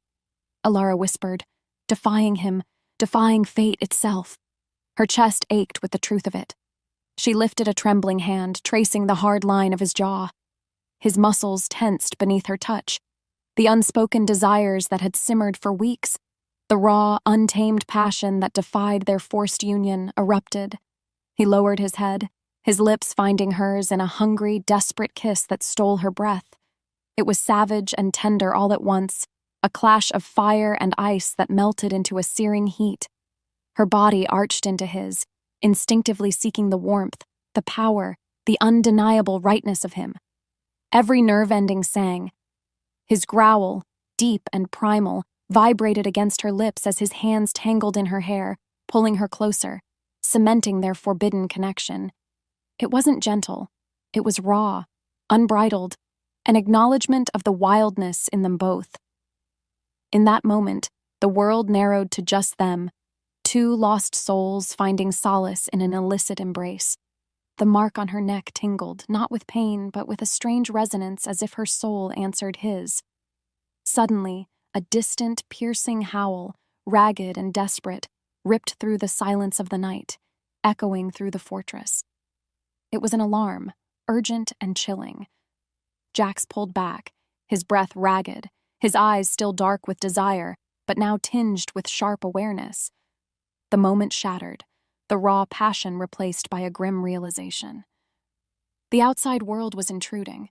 Alara whispered, defying him, defying fate itself. Her chest ached with the truth of it. She lifted a trembling hand, tracing the hard line of his jaw. His muscles tensed beneath her touch. The unspoken desires that had simmered for weeks, the raw, untamed passion that defied their forced union, erupted. He lowered his head, his lips finding hers in a hungry, desperate kiss that stole her breath. It was savage and tender all at once, a clash of fire and ice that melted into a searing heat. Her body arched into his, instinctively seeking the warmth, the power, the undeniable rightness of him. Every nerve ending sang. His growl, deep and primal, vibrated against her lips as his hands tangled in her hair, pulling her closer, cementing their forbidden connection. It wasn't gentle. It was raw, unbridled, an acknowledgement of the wildness in them both. In that moment, The world narrowed to just them, two lost souls finding solace in an illicit embrace. The mark on her neck tingled, not with pain, but with a strange resonance as if her soul answered his. Suddenly, a distant, piercing howl, ragged and desperate, ripped through the silence of the night, echoing through the fortress. It was an alarm, urgent and chilling. Jax pulled back, his breath ragged, his eyes still dark with desire, but now tinged with sharp awareness. The moment shattered, the raw passion replaced by a grim realization. The outside world was intruding.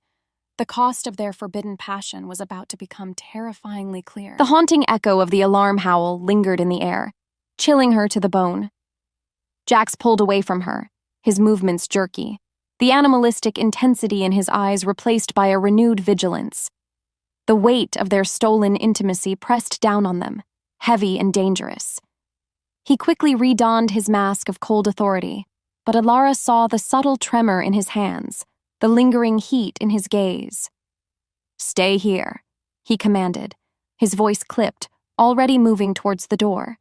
The cost of their forbidden passion was about to become terrifyingly clear. The haunting echo of the alarm howl lingered in the air, chilling her to the bone. Jax pulled away from her, his movements jerky, the animalistic intensity in his eyes replaced by a renewed vigilance. The weight of their stolen intimacy pressed down on them, heavy and dangerous. He quickly redonned his mask of cold authority, but Alara saw the subtle tremor in his hands, the lingering heat in his gaze. "Stay here," he commanded, his voice clipped, already moving towards the door.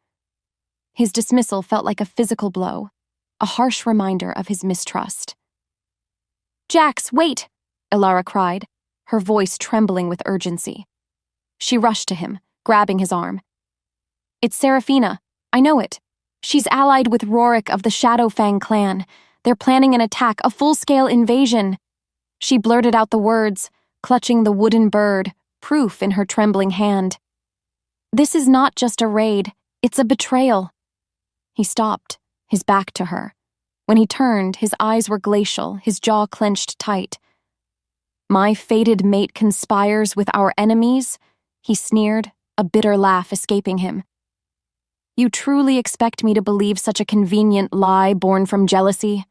His dismissal felt like a physical blow, a harsh reminder of his mistrust. "Jax, wait!" Alara cried, her voice trembling with urgency. She rushed to him, grabbing his arm. "It's Seraphina. I know it. She's allied with Rorik of the Shadowfang clan. They're planning an attack, a full-scale invasion." She blurted out the words, clutching the wooden bird, proof in her trembling hand. "This is not just a raid, it's a betrayal." He stopped, his back to her. When he turned, his eyes were glacial, his jaw clenched tight. "My fated mate conspires with our enemies?" he sneered, a bitter laugh escaping him. "You truly expect me to believe such a convenient lie born from jealousy?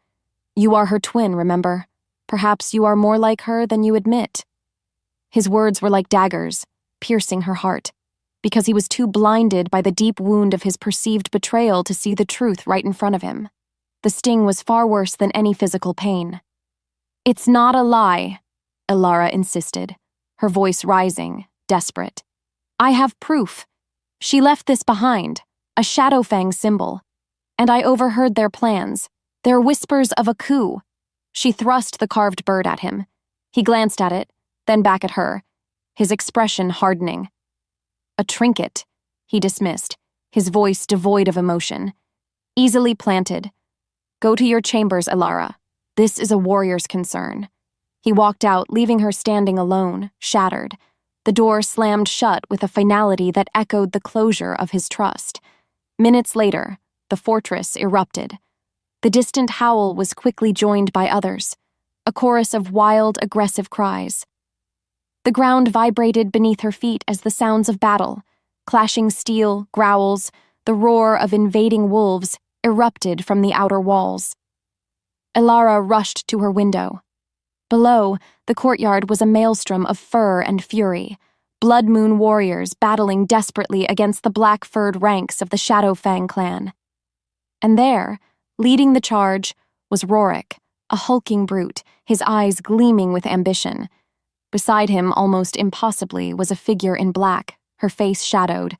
You are her twin, remember? Perhaps you are more like her than you admit." His words were like daggers, piercing her heart, because he was too blinded by the deep wound of his perceived betrayal to see the truth right in front of him. The sting was far worse than any physical pain. "It's not a lie," Alara insisted, her voice rising, desperate. "I have proof. She left this behind, a Shadowfang symbol, and I overheard their plans, their whispers of a coup." She thrust the carved bird at him. He glanced at it, then back at her, his expression hardening. "A trinket," he dismissed, his voice devoid of emotion. "Easily planted. Go to your chambers, Alara. This is a warrior's concern." He walked out, leaving her standing alone, shattered. The door slammed shut with a finality that echoed the closure of his trust. Minutes later, the fortress erupted. The distant howl was quickly joined by others, a chorus of wild, aggressive cries. The ground vibrated beneath her feet as the sounds of battle, clashing steel, growls, the roar of invading wolves, erupted from the outer walls. Alara rushed to her window. Below, the courtyard was a maelstrom of fur and fury, blood moon warriors battling desperately against the black-furred ranks of the Shadowfang clan. And there, leading the charge, was Rorik, a hulking brute, his eyes gleaming with ambition. Beside him, almost impossibly, was a figure in black, her face shadowed,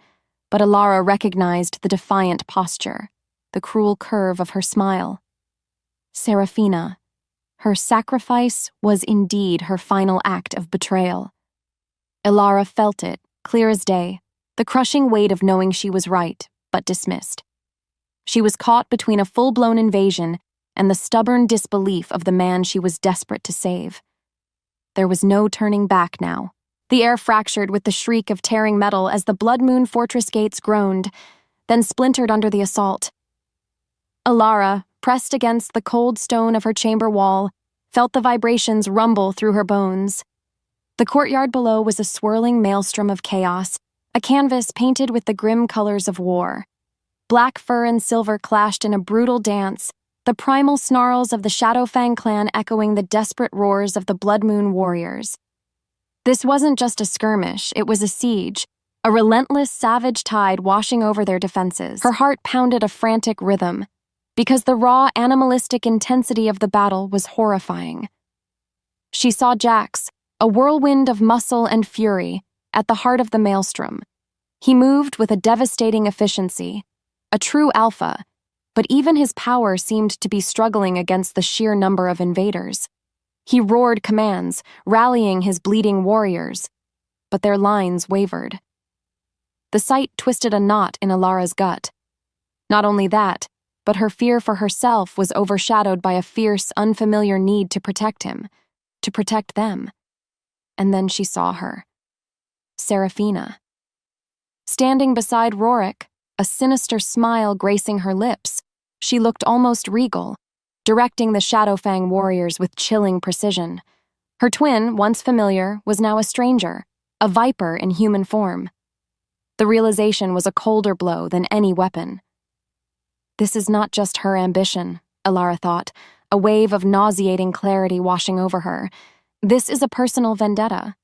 but Alara recognized the defiant posture, the cruel curve of her smile. Seraphina. Her sacrifice was indeed her final act of betrayal. Alara felt it, clear as day, the crushing weight of knowing she was right, but dismissed. She was caught between a full-blown invasion and the stubborn disbelief of the man she was desperate to save. There was no turning back now. The air fractured with the shriek of tearing metal as the Blood Moon fortress gates groaned, then splintered under the assault. Alara, pressed against the cold stone of her chamber wall, felt the vibrations rumble through her bones. The courtyard below was a swirling maelstrom of chaos, a canvas painted with the grim colors of war. Black fur and silver clashed in a brutal dance, the primal snarls of the Shadowfang clan echoing the desperate roars of the Blood Moon warriors. This wasn't just a skirmish, it was a siege, a relentless, savage tide washing over their defenses. Her heart pounded a frantic rhythm, because the raw, animalistic intensity of the battle was horrifying. She saw Jax, a whirlwind of muscle and fury, at the heart of the maelstrom. He moved with a devastating efficiency, a true alpha, but even his power seemed to be struggling against the sheer number of invaders. He roared commands, rallying his bleeding warriors, but their lines wavered. The sight twisted a knot in Alara's gut. Not only that, but her fear for herself was overshadowed by a fierce, unfamiliar need to protect him, to protect them. And then she saw her. Seraphina. Standing beside Rorik, a sinister smile gracing her lips, she looked almost regal, directing the Shadowfang warriors with chilling precision. Her twin, once familiar, was now a stranger, a viper in human form. The realization was a colder blow than any weapon. This is not just her ambition, Alara thought, a wave of nauseating clarity washing over her. This is a personal vendetta.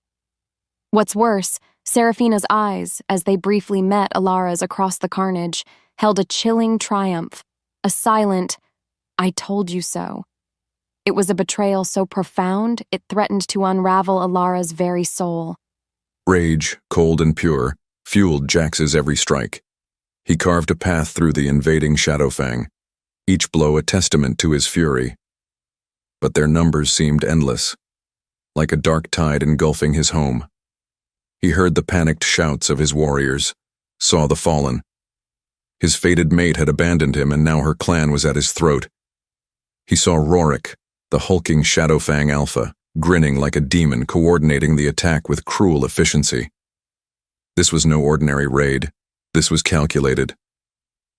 What's worse, Seraphina's eyes, as they briefly met Alara's across the carnage, held a chilling triumph, a silent, "I told you so." It was a betrayal so profound it threatened to unravel Alara's very soul. Rage, cold and pure, fueled Jax's every strike. He carved a path through the invading Shadowfang, each blow a testament to his fury. But their numbers seemed endless, like a dark tide engulfing his home. He heard the panicked shouts of his warriors, saw the fallen. His fated mate had abandoned him, and now her clan was at his throat. He saw Rorik, the hulking Shadowfang alpha, grinning like a demon, coordinating the attack with cruel efficiency. This was no ordinary raid. This was calculated.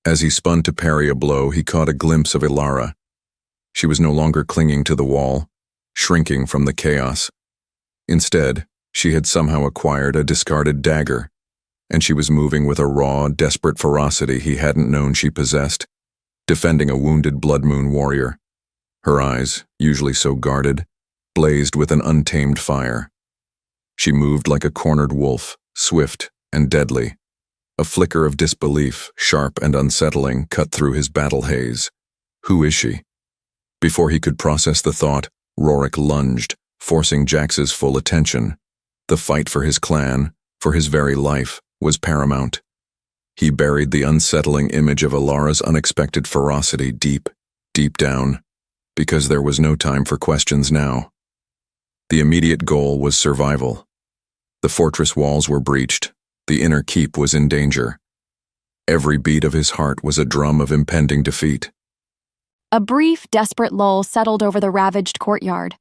As he spun to parry a blow, he caught a glimpse of Alara. She was no longer clinging to the wall, shrinking from the chaos. Instead, she had somehow acquired a discarded dagger, and she was moving with a raw, desperate ferocity he hadn't known she possessed, defending a wounded Blood Moon warrior. Her eyes, usually so guarded, blazed with an untamed fire. She moved like a cornered wolf, swift and deadly. A flicker of disbelief, sharp and unsettling, cut through his battle haze. Who is she? Before he could process the thought, Rorik lunged, forcing Jax's full attention. The fight for his clan, for his very life, was paramount. He buried the unsettling image of Alara's unexpected ferocity deep, deep down, because there was no time for questions now. The immediate goal was survival. The fortress walls were breached. The inner keep was in danger. Every beat of his heart was a drum of impending defeat. A brief, desperate lull settled over the ravaged courtyard,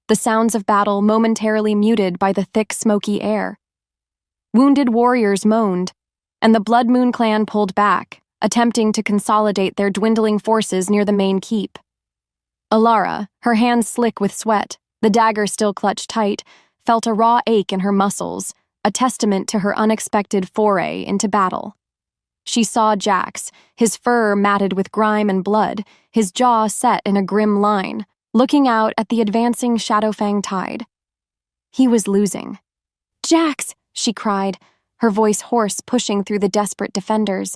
the sounds of battle momentarily muted by the thick, smoky air. Wounded warriors moaned, and the Blood Moon clan pulled back, attempting to consolidate their dwindling forces near the main keep. Alara, her hands slick with sweat, the dagger still clutched tight, felt a raw ache in her muscles, a testament to her unexpected foray into battle. She saw Jax, his fur matted with grime and blood, his jaw set in a grim line, looking out at the advancing Shadowfang tide. He was losing. "Jax!" she cried, her voice hoarse, pushing through the desperate defenders.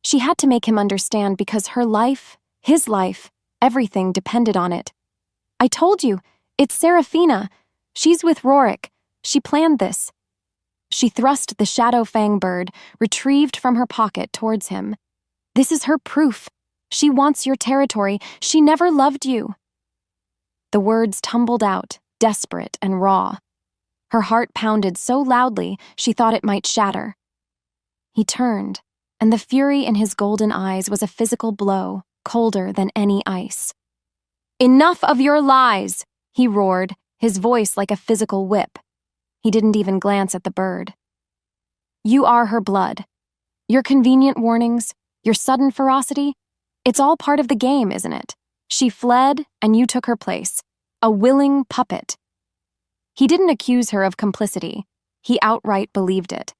She had to make him understand because her life, his life, everything depended on it. "I told you, it's Seraphina. She's with Rorik. She planned this." She thrust the Shadowfang bird, retrieved from her pocket, towards him. "This is her proof. She wants your territory. She never loved you." The words tumbled out, desperate and raw. Her heart pounded so loudly she thought it might shatter. He turned, and the fury in his golden eyes was a physical blow, colder than any ice. "Enough of your lies!" he roared, his voice like a physical whip. He didn't even glance at the bird. "You are her blood. Your convenient warnings, your sudden ferocity, it's all part of the game, isn't it? She fled, and you took her place. A willing puppet." He didn't accuse her of complicity. He outright believed it.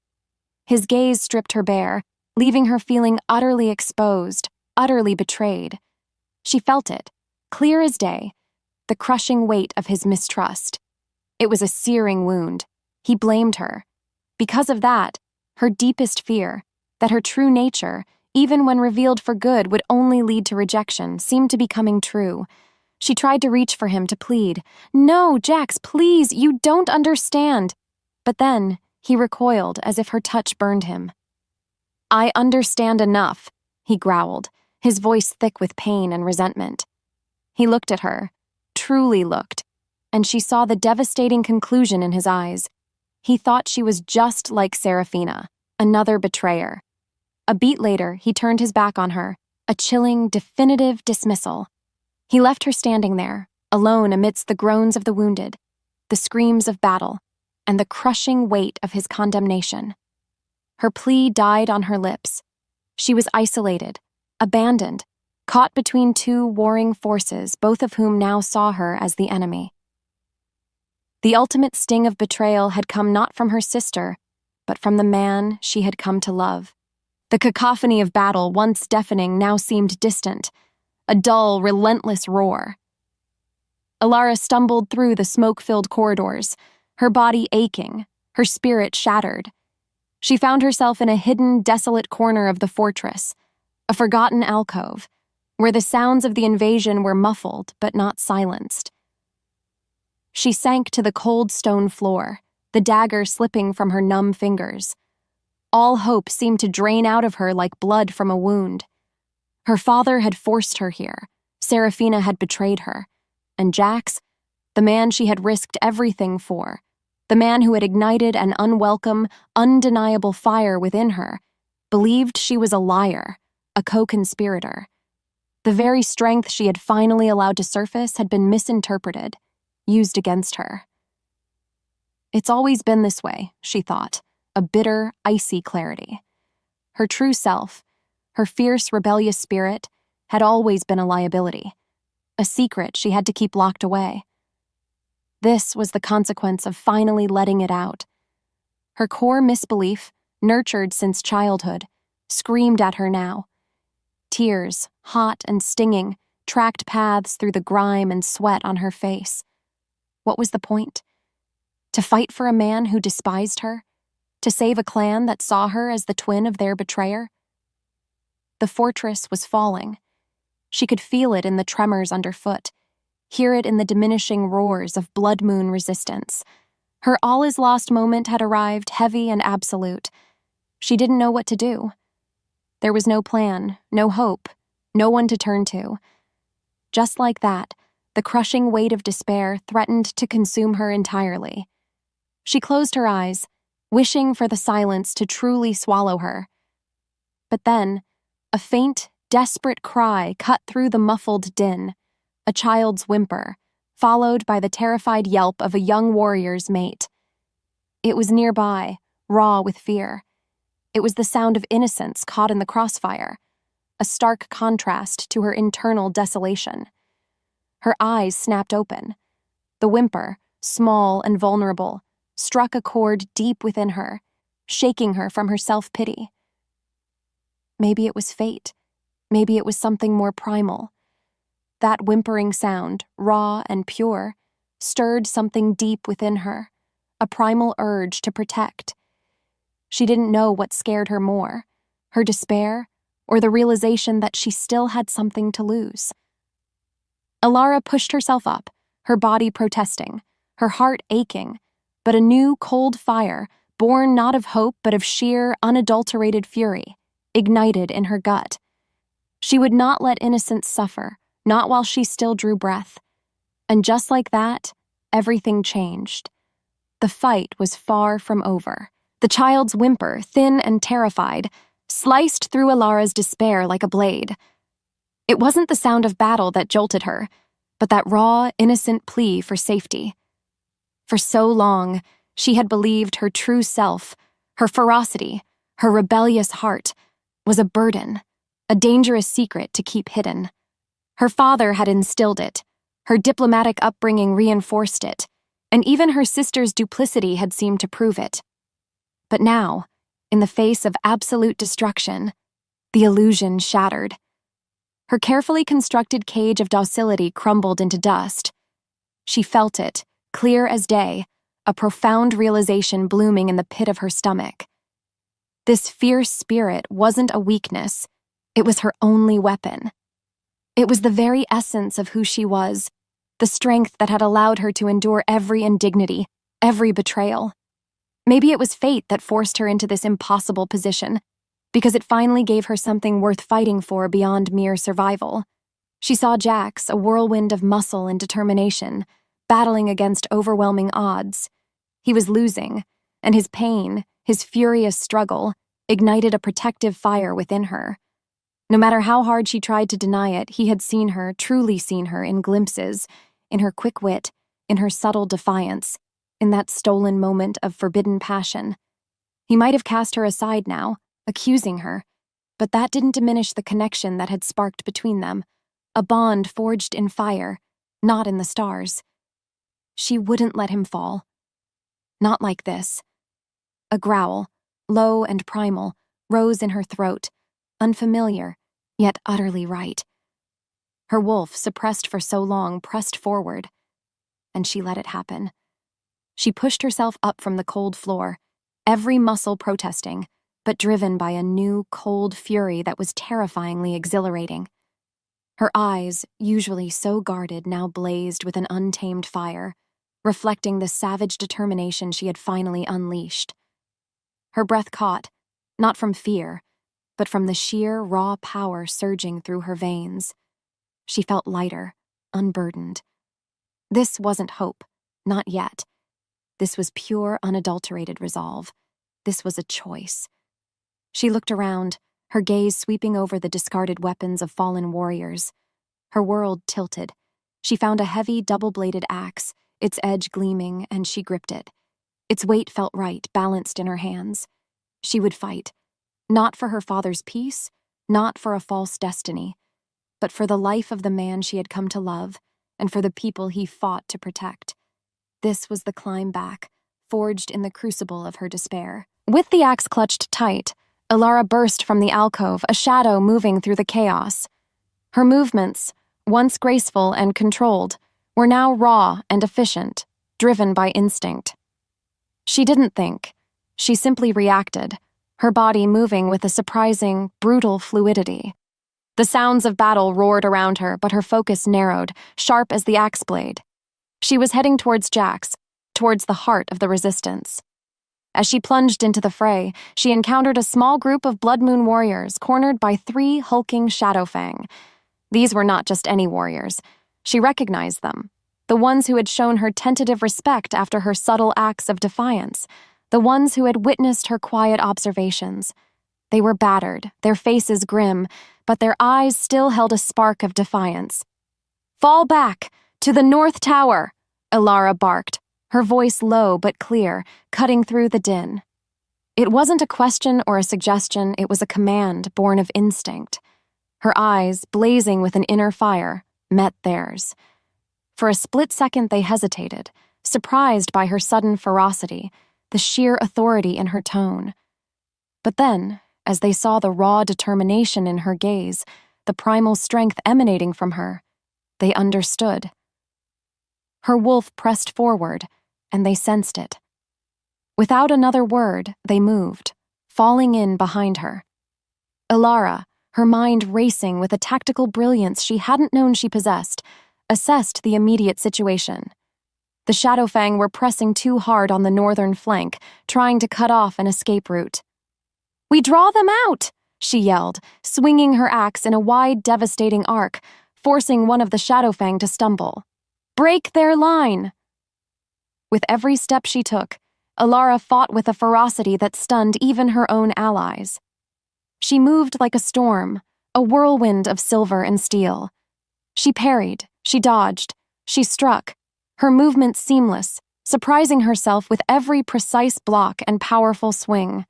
His gaze stripped her bare, leaving her feeling utterly exposed, utterly betrayed. She felt it, clear as day, the crushing weight of his mistrust. It was a searing wound. He blamed her. Because of that, her deepest fear, that her true nature, even when revealed for good, would only lead to rejection, seemed to be coming true. She tried to reach for him, to plead. "No, Jax, please, you don't understand." But then, he recoiled as if her touch burned him. I understand enough, he growled, his voice thick with pain and resentment. He looked at her, truly looked, and she saw the devastating conclusion in his eyes. He thought she was just like Serafina, another betrayer. A beat later, he turned his back on her, a chilling, definitive dismissal. He left her standing there, alone amidst the groans of the wounded, the screams of battle, and the crushing weight of his condemnation. Her plea died on her lips. She was isolated, abandoned, caught between two warring forces, both of whom now saw her as the enemy. The ultimate sting of betrayal had come not from her sister, but from the man she had come to love. The cacophony of battle, once deafening, now seemed distant, a dull, relentless roar. Alara stumbled through the smoke-filled corridors, her body aching, her spirit shattered. She found herself in a hidden, desolate corner of the fortress, a forgotten alcove, where the sounds of the invasion were muffled but not silenced. She sank to the cold stone floor, the dagger slipping from her numb fingers. All hope seemed to drain out of her like blood from a wound. Her father had forced her here, Serafina had betrayed her, and Jax, the man she had risked everything for, the man who had ignited an unwelcome, undeniable fire within her, believed she was a liar, a co-conspirator. The very strength she had finally allowed to surface had been misinterpreted, used against her. It's always been this way, she thought, a bitter, icy clarity. Her true self, her fierce, rebellious spirit, had always been a liability, a secret she had to keep locked away. This was the consequence of finally letting it out. Her core misbelief, nurtured since childhood, screamed at her now. Tears, hot and stinging, tracked paths through the grime and sweat on her face. What was the point? To fight for a man who despised her? To save a clan that saw her as the twin of their betrayer? The fortress was falling. She could feel it in the tremors underfoot, hear it in the diminishing roars of blood moon resistance. Her all-is-lost moment had arrived, heavy and absolute. She didn't know what to do. There was no plan, no hope, no one to turn to. Just like that, the crushing weight of despair threatened to consume her entirely. She closed her eyes, wishing for the silence to truly swallow her. But then, a faint, desperate cry cut through the muffled din, a child's whimper, followed by the terrified yelp of a young warrior's mate. It was nearby, raw with fear. It was the sound of innocence caught in the crossfire, a stark contrast to her internal desolation. Her eyes snapped open. The whimper, small and vulnerable, struck a chord deep within her, shaking her from her self-pity. Maybe it was fate. Maybe it was something more primal. That whimpering sound, raw and pure, stirred something deep within her, a primal urge to protect. She didn't know what scared her more, her despair, or the realization that she still had something to lose. Alara pushed herself up, her body protesting, her heart aching, but a new cold fire, born not of hope but of sheer, unadulterated fury, ignited in her gut. She would not let innocence suffer, not while she still drew breath. And just like that, everything changed. The fight was far from over. The child's whimper, thin and terrified, sliced through Alara's despair like a blade. It wasn't the sound of battle that jolted her, but that raw, innocent plea for safety. For so long, she had believed her true self, her ferocity, her rebellious heart, was a burden, a dangerous secret to keep hidden. Her father had instilled it, her diplomatic upbringing reinforced it, and even her sister's duplicity had seemed to prove it. But now, in the face of absolute destruction, the illusion shattered. Her carefully constructed cage of docility crumbled into dust. She felt it, clear as day, a profound realization blooming in the pit of her stomach. This fierce spirit wasn't a weakness, it was her only weapon. It was the very essence of who she was, the strength that had allowed her to endure every indignity, every betrayal. Maybe it was fate that forced her into this impossible position. because it finally gave her something worth fighting for beyond mere survival. She saw Jax, a whirlwind of muscle and determination, battling against overwhelming odds. He was losing, and his pain, his furious struggle, ignited a protective fire within her. No matter how hard she tried to deny it, he had seen her, truly seen her, in glimpses, in her quick wit, in her subtle defiance, in that stolen moment of forbidden passion. He might have cast her aside now, accusing her, but that didn't diminish the connection that had sparked between them, a bond forged in fire, not in the stars. She wouldn't let him fall. Not like this. A growl, low and primal, rose in her throat, unfamiliar, yet utterly right. Her wolf, suppressed for so long, pressed forward, and she let it happen. She pushed herself up from the cold floor, every muscle protesting, but driven by a new, cold fury that was terrifyingly exhilarating. Her eyes, usually so guarded, now blazed with an untamed fire, reflecting the savage determination she had finally unleashed. Her breath caught, not from fear, but from the sheer, raw power surging through her veins. She felt lighter, unburdened. This wasn't hope, not yet. This was pure, unadulterated resolve. This was a choice. She looked around, her gaze sweeping over the discarded weapons of fallen warriors. Her world tilted. She found a heavy, double-bladed axe, its edge gleaming, and she gripped it. Its weight felt right, balanced in her hands. She would fight. Not for her father's peace, not for a false destiny, but for the life of the man she had come to love, and for the people he fought to protect. This was the climb back, forged in the crucible of her despair. With the axe clutched tight, Alara burst from the alcove, a shadow moving through the chaos. Her movements, once graceful and controlled, were now raw and efficient, driven by instinct. She didn't think. She simply reacted, her body moving with a surprising, brutal fluidity. The sounds of battle roared around her, but her focus narrowed, sharp as the axe blade. She was heading towards Jax, towards the heart of the resistance. As she plunged into the fray, she encountered a small group of Blood Moon warriors cornered by 3 hulking Shadowfang. These were not just any warriors. She recognized them, the ones who had shown her tentative respect after her subtle acts of defiance, the ones who had witnessed her quiet observations. They were battered, their faces grim, but their eyes still held a spark of defiance. "Fall back! To the North Tower!" Alara barked, her voice low but clear, cutting through the din. It wasn't a question or a suggestion, it was a command born of instinct. Her eyes, blazing with an inner fire, met theirs. For a split second they hesitated, surprised by her sudden ferocity, the sheer authority in her tone. But then, as they saw the raw determination in her gaze, the primal strength emanating from her, they understood. Her wolf pressed forward, and they sensed it. Without another word, they moved, falling in behind her. Alara, her mind racing with a tactical brilliance she hadn't known she possessed, assessed the immediate situation. The Shadowfang were pressing too hard on the northern flank, trying to cut off an escape route. "We draw them out!" she yelled, swinging her axe in a wide, devastating arc, forcing one of the Shadowfang to stumble. "Break their line!" With every step she took, Alara fought with a ferocity that stunned even her own allies. She moved like a storm, a whirlwind of silver and steel. She parried, she dodged, she struck, her movements seamless, surprising herself with every precise block and powerful swing.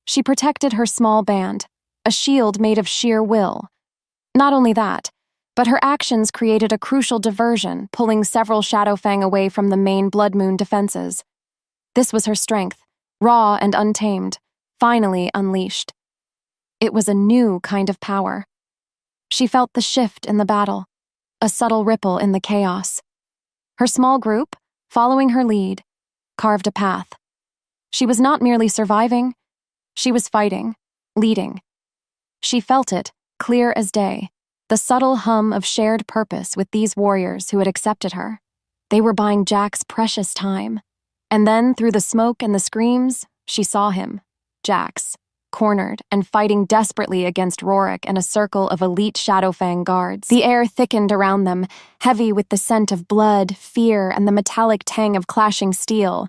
She protected her small band, a shield made of sheer will. Not only that, but her actions created a crucial diversion, pulling several Shadowfang away from the main Blood Moon defenses. This was her strength, raw and untamed, finally unleashed. It was a new kind of power. She felt the shift in the battle, a subtle ripple in the chaos. Her small group, following her lead, carved a path. She was not merely surviving, she was fighting, leading. She felt it, clear as day, the subtle hum of shared purpose with these warriors who had accepted her. They were buying Jack's precious time. And then, through the smoke and the screams, she saw him, Jax, cornered and fighting desperately against Rorik and a circle of elite Shadowfang guards. The air thickened around them, heavy with the scent of blood, fear, and the metallic tang of clashing steel.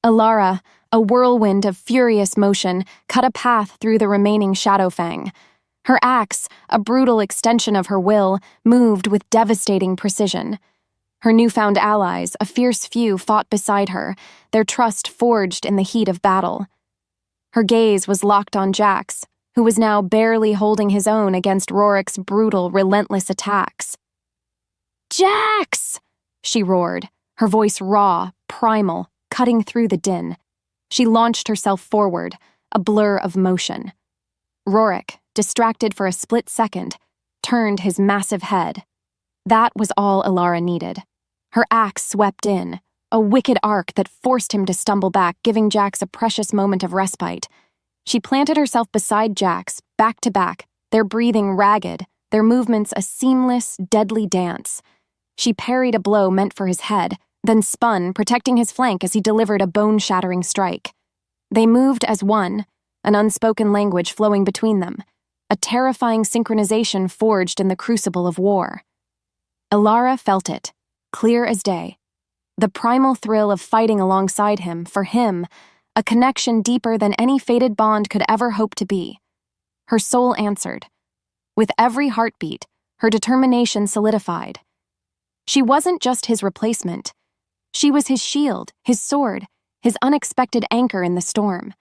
Alara, a whirlwind of furious motion, cut a path through the remaining Shadowfang. Her axe, a brutal extension of her will, moved with devastating precision. Her newfound allies, a fierce few, fought beside her, their trust forged in the heat of battle. Her gaze was locked on Jax, who was now barely holding his own against Rorik's brutal, relentless attacks. "Jax!" she roared, her voice raw, primal, cutting through the din. She launched herself forward, a blur of motion. Rorik, distracted for a split second, turned his massive head. That was all Alara needed. Her axe swept in, a wicked arc that forced him to stumble back, giving Jax a precious moment of respite. She planted herself beside Jax, back to back, their breathing ragged, their movements a seamless, deadly dance. She parried a blow meant for his head, then spun, protecting his flank as he delivered a bone-shattering strike. They moved as one, an unspoken language flowing between them, a terrifying synchronization forged in the crucible of war. Alara felt it, clear as day. The primal thrill of fighting alongside him, for him, a connection deeper than any fated bond could ever hope to be. Her soul answered. With every heartbeat, her determination solidified. She wasn't just his replacement. She was his shield, his sword, his unexpected anchor in the storm.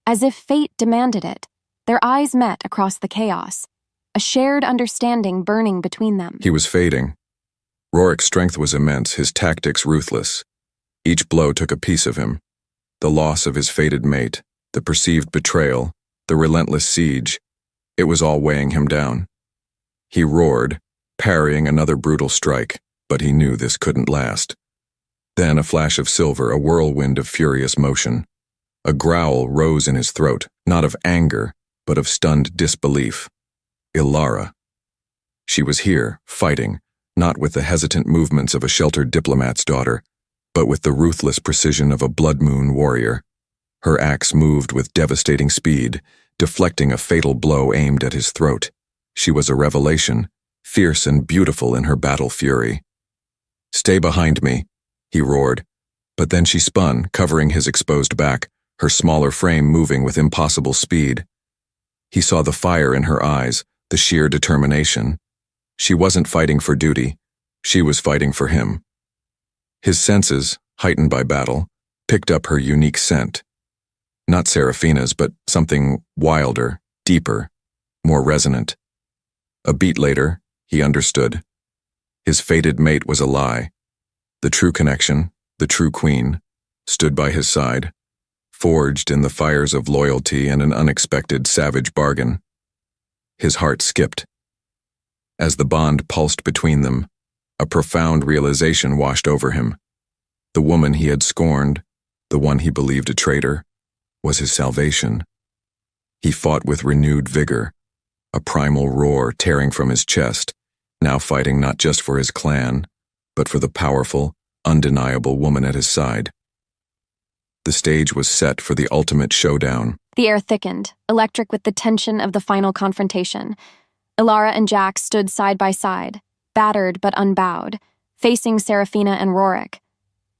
As if fate demanded it, their eyes met across the chaos, a shared understanding burning between them. He was fading. Rorik's strength was immense, his tactics ruthless. Each blow took a piece of him. The loss of his fated mate, the perceived betrayal, the relentless siege, it was all weighing him down. He roared, parrying another brutal strike, but he knew this couldn't last. Then a flash of silver, a whirlwind of furious motion. A growl rose in his throat, not of anger, but of stunned disbelief. Alara. She was here, fighting, not with the hesitant movements of a sheltered diplomat's daughter, but with the ruthless precision of a blood moon warrior. Her axe moved with devastating speed, deflecting a fatal blow aimed at his throat. She was a revelation, fierce and beautiful in her battle fury. "Stay behind me," he roared, but then she spun, covering his exposed back, her smaller frame moving with impossible speed. He saw the fire in her eyes, the sheer determination. She wasn't fighting for duty, she was fighting for him. His senses, heightened by battle, picked up her unique scent. Not Seraphina's, but something wilder, deeper, more resonant. A beat later, he understood. His fated mate was a lie. The true connection, the true queen, stood by his side, forged in the fires of loyalty and an unexpected savage bargain. His heart skipped. As the bond pulsed between them, a profound realization washed over him. The woman he had scorned, the one he believed a traitor, was his salvation. He fought with renewed vigor, a primal roar tearing from his chest, now fighting not just for his clan, but for the powerful, undeniable woman at his side. The stage was set for the ultimate showdown. The air thickened, electric with the tension of the final confrontation. Alara and Jax stood side by side, battered but unbowed, facing Seraphina and Rorik.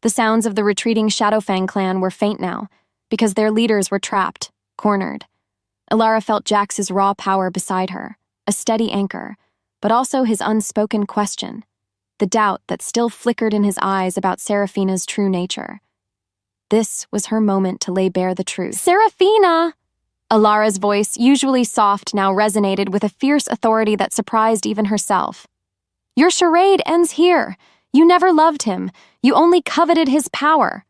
The sounds of the retreating Shadowfang clan were faint now, because their leaders were trapped, cornered. Alara felt Jax's raw power beside her, a steady anchor, but also his unspoken question, the doubt that still flickered in his eyes about Seraphina's true nature. This was her moment to lay bare the truth. "Seraphina!" Alara's voice, usually soft, now resonated with a fierce authority that surprised even herself. "Your charade ends here. You never loved him. You only coveted his power."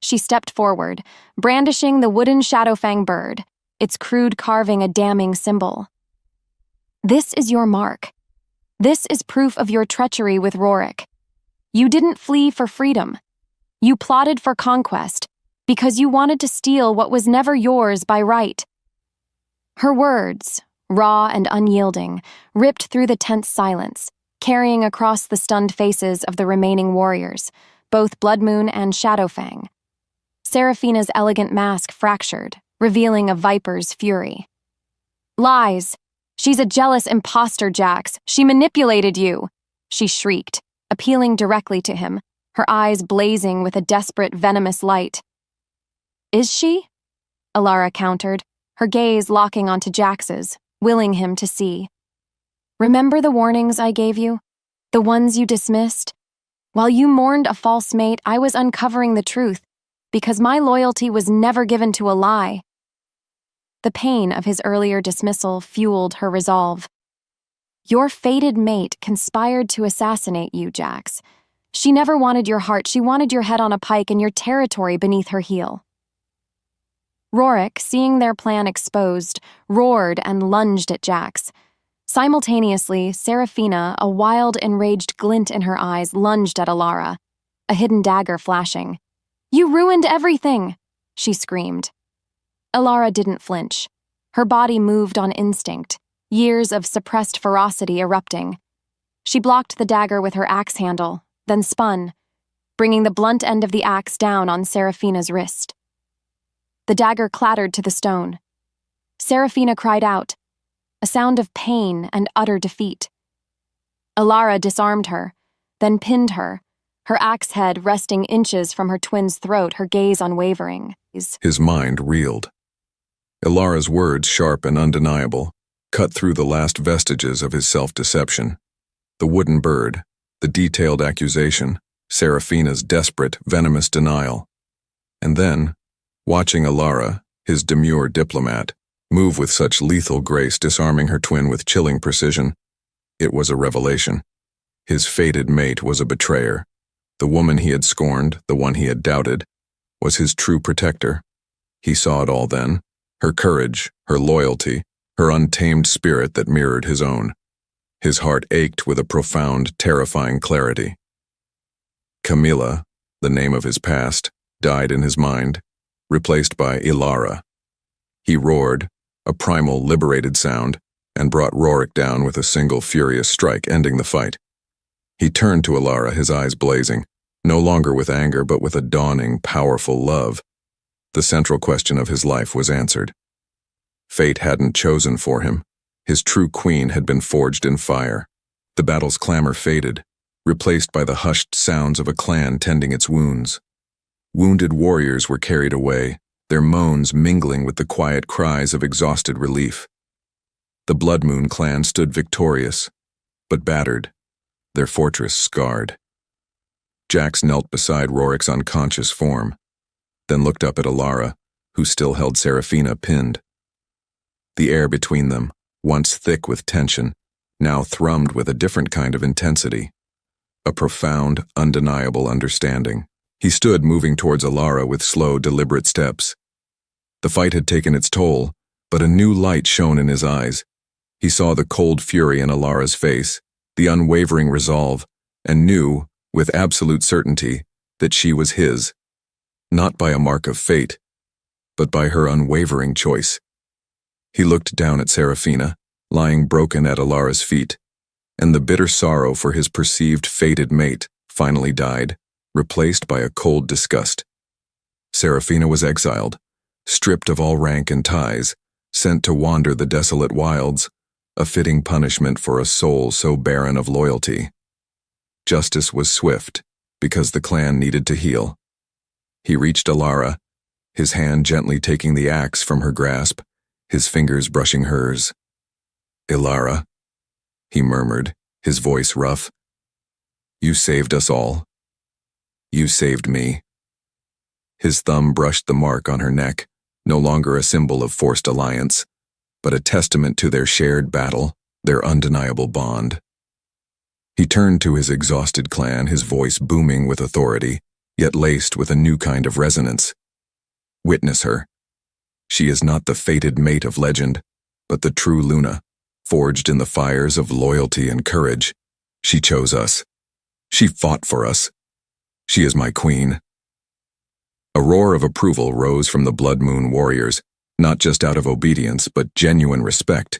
She stepped forward, brandishing the wooden Shadowfang bird, its crude carving a damning symbol. "This is your mark. This is proof of your treachery with Rorik. You didn't flee for freedom. You plotted for conquest, because you wanted to steal what was never yours by right." Her words, raw and unyielding, ripped through the tense silence, carrying across the stunned faces of the remaining warriors, both Blood Moon and Shadowfang. Seraphina's elegant mask fractured, revealing a viper's fury. "Lies! She's a jealous imposter, Jax. She manipulated you!" she shrieked, appealing directly to him, her eyes blazing with a desperate, venomous light. "Is she?" Alara countered, her gaze locking onto Jax's, willing him to see. "Remember the warnings I gave you? The ones you dismissed? While you mourned a false mate, I was uncovering the truth, because my loyalty was never given to a lie." The pain of his earlier dismissal fueled her resolve. "Your fated mate conspired to assassinate you, Jax. She never wanted your heart, she wanted your head on a pike and your territory beneath her heel." Rorik, seeing their plan exposed, roared and lunged at Jax. Simultaneously, Seraphina, a wild, enraged glint in her eyes, lunged at Alara, a hidden dagger flashing. "You ruined everything!" she screamed. Alara didn't flinch. Her body moved on instinct, years of suppressed ferocity erupting. She blocked the dagger with her axe handle, then spun, bringing the blunt end of the axe down on Seraphina's wrist. The dagger clattered to the stone. Seraphina cried out, a sound of pain and utter defeat. Alara disarmed her, then pinned her, her axe head resting inches from her twin's throat, her gaze unwavering. His mind reeled. Ilara's words, sharp and undeniable, cut through the last vestiges of his self-deception. The wooden bird, the detailed accusation, Seraphina's desperate, venomous denial. And then, watching Alara, his demure diplomat, move with such lethal grace, disarming her twin with chilling precision, it was a revelation. His fated mate was a betrayer. The woman he had scorned, the one he had doubted, was his true protector. He saw it all then, her courage, her loyalty, her untamed spirit that mirrored his own. His heart ached with a profound, terrifying clarity. Camilla, the name of his past, died in his mind, replaced by Ilara. He roared, a primal, liberated sound, and brought Rorik down with a single furious strike, ending the fight. He turned to Alara, his eyes blazing, no longer with anger but with a dawning, powerful love. The central question of his life was answered. Fate hadn't chosen for him. His true queen had been forged in fire. The battle's clamor faded, replaced by the hushed sounds of a clan tending its wounds. Wounded warriors were carried away, their moans mingling with the quiet cries of exhausted relief. The Blood Moon clan stood victorious, but battered, their fortress scarred. Jax knelt beside Rorik's unconscious form, then looked up at Alara, who still held Seraphina pinned. The air between them, once thick with tension, now thrummed with a different kind of intensity, a profound, undeniable understanding. He stood moving towards Alara with slow, deliberate steps. The fight had taken its toll, but a new light shone in his eyes. He saw the cold fury in Alara's face, the unwavering resolve, and knew, with absolute certainty, that she was his, not by a mark of fate, but by her unwavering choice. He looked down at Seraphina, lying broken at Alara's feet, and the bitter sorrow for his perceived fated mate finally died, replaced by a cold disgust. Seraphina was exiled, stripped of all rank and ties, sent to wander the desolate wilds, a fitting punishment for a soul so barren of loyalty. Justice was swift, because the clan needed to heal. He reached Alara, his hand gently taking the axe from her grasp, his fingers brushing hers. "Ilara," he murmured, his voice rough. "You saved us all. You saved me." His thumb brushed the mark on her neck, no longer a symbol of forced alliance, but a testament to their shared battle, their undeniable bond. He turned to his exhausted clan, his voice booming with authority, yet laced with a new kind of resonance. "Witness her. She is not the fated mate of legend, but the true Luna, forged in the fires of loyalty and courage. She chose us. She fought for us. She is my queen." A roar of approval rose from the Blood Moon warriors, not just out of obedience, but genuine respect.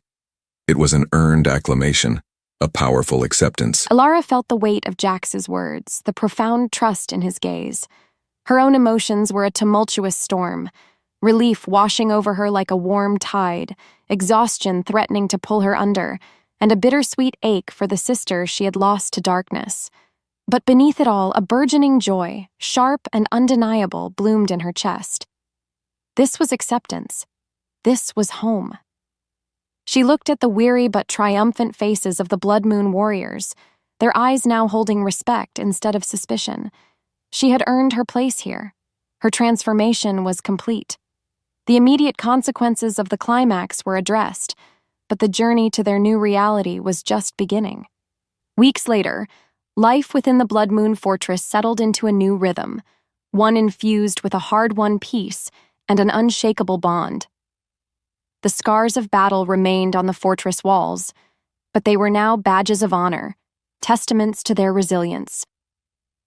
It was an earned acclamation, a powerful acceptance. Alara felt the weight of Jax's words, the profound trust in his gaze. Her own emotions were a tumultuous storm, relief washing over her like a warm tide, exhaustion threatening to pull her under, and a bittersweet ache for the sister she had lost to darkness. But beneath it all, a burgeoning joy, sharp and undeniable, bloomed in her chest. This was acceptance. This was home. She looked at the weary but triumphant faces of the Blood Moon warriors, their eyes now holding respect instead of suspicion. She had earned her place here. Her transformation was complete. The immediate consequences of the climax were addressed, but the journey to their new reality was just beginning. Weeks later, life within the Blood Moon Fortress settled into a new rhythm, one infused with a hard-won peace and an unshakable bond. The scars of battle remained on the fortress walls, but they were now badges of honor, testaments to their resilience.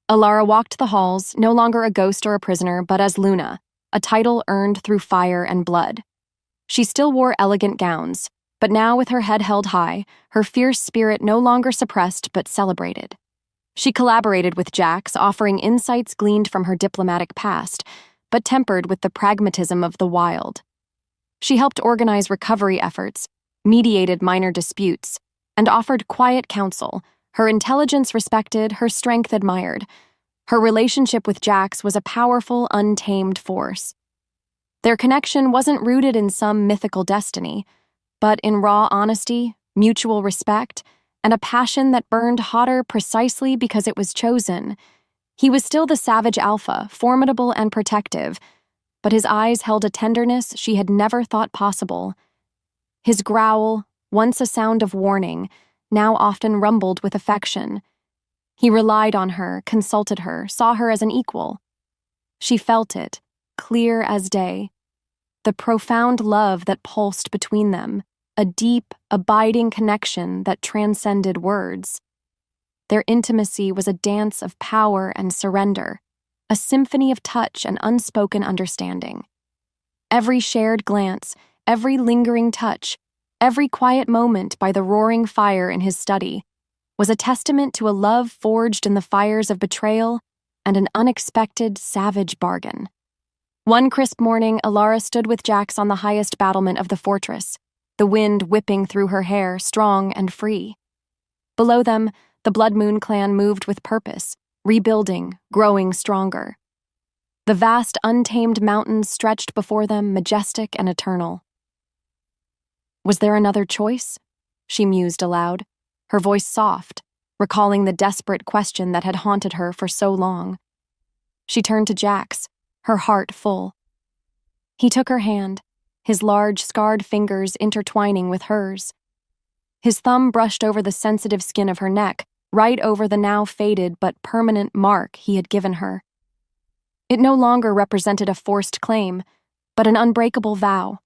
Alara walked the halls, no longer a ghost or a prisoner, but as Luna, a title earned through fire and blood. She still wore elegant gowns, but now with her head held high, her fierce spirit no longer suppressed but celebrated. She collaborated with Jax, offering insights gleaned from her diplomatic past, but tempered with the pragmatism of the wild. She helped organize recovery efforts, mediated minor disputes, and offered quiet counsel, her intelligence respected, her strength admired. Her relationship with Jax was a powerful, untamed force. Their connection wasn't rooted in some mythical destiny, but in raw honesty, mutual respect, and a passion that burned hotter precisely because it was chosen. He was still the savage alpha, formidable and protective, but his eyes held a tenderness she had never thought possible. His growl, once a sound of warning, now often rumbled with affection. He relied on her, consulted her, saw her as an equal. She felt it, clear as day. The profound love that pulsed between them, a deep, abiding connection that transcended words. Their intimacy was a dance of power and surrender, a symphony of touch and unspoken understanding. Every shared glance, every lingering touch, every quiet moment by the roaring fire in his study was a testament to a love forged in the fires of betrayal and an unexpected, savage bargain. One crisp morning, Alara stood with Jax on the highest battlement of the fortress, the wind whipping through her hair, strong and free. Below them, the Blood Moon clan moved with purpose, rebuilding, growing stronger. The vast, untamed mountains stretched before them, majestic and eternal. Was there another choice? She mused aloud, her voice soft, recalling the desperate question that had haunted her for so long. She turned to Jax, her heart full. He took her hand, his large, scarred fingers intertwining with hers. His thumb brushed over the sensitive skin of her neck, right over the now faded but permanent mark he had given her. It no longer represented a forced claim, but an unbreakable vow.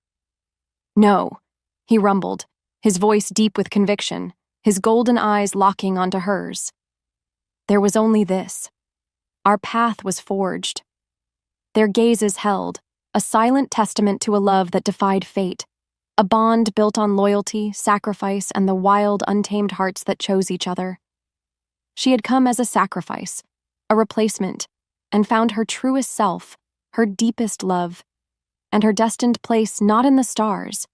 "No," he rumbled, his voice deep with conviction, his golden eyes locking onto hers. There was only this. Our path was forged. Their gazes held, a silent testament to a love that defied fate, a bond built on loyalty, sacrifice, and the wild, untamed hearts that chose each other. She had come as a sacrifice, a replacement, and found her truest self, her deepest love, and her destined place not in the stars,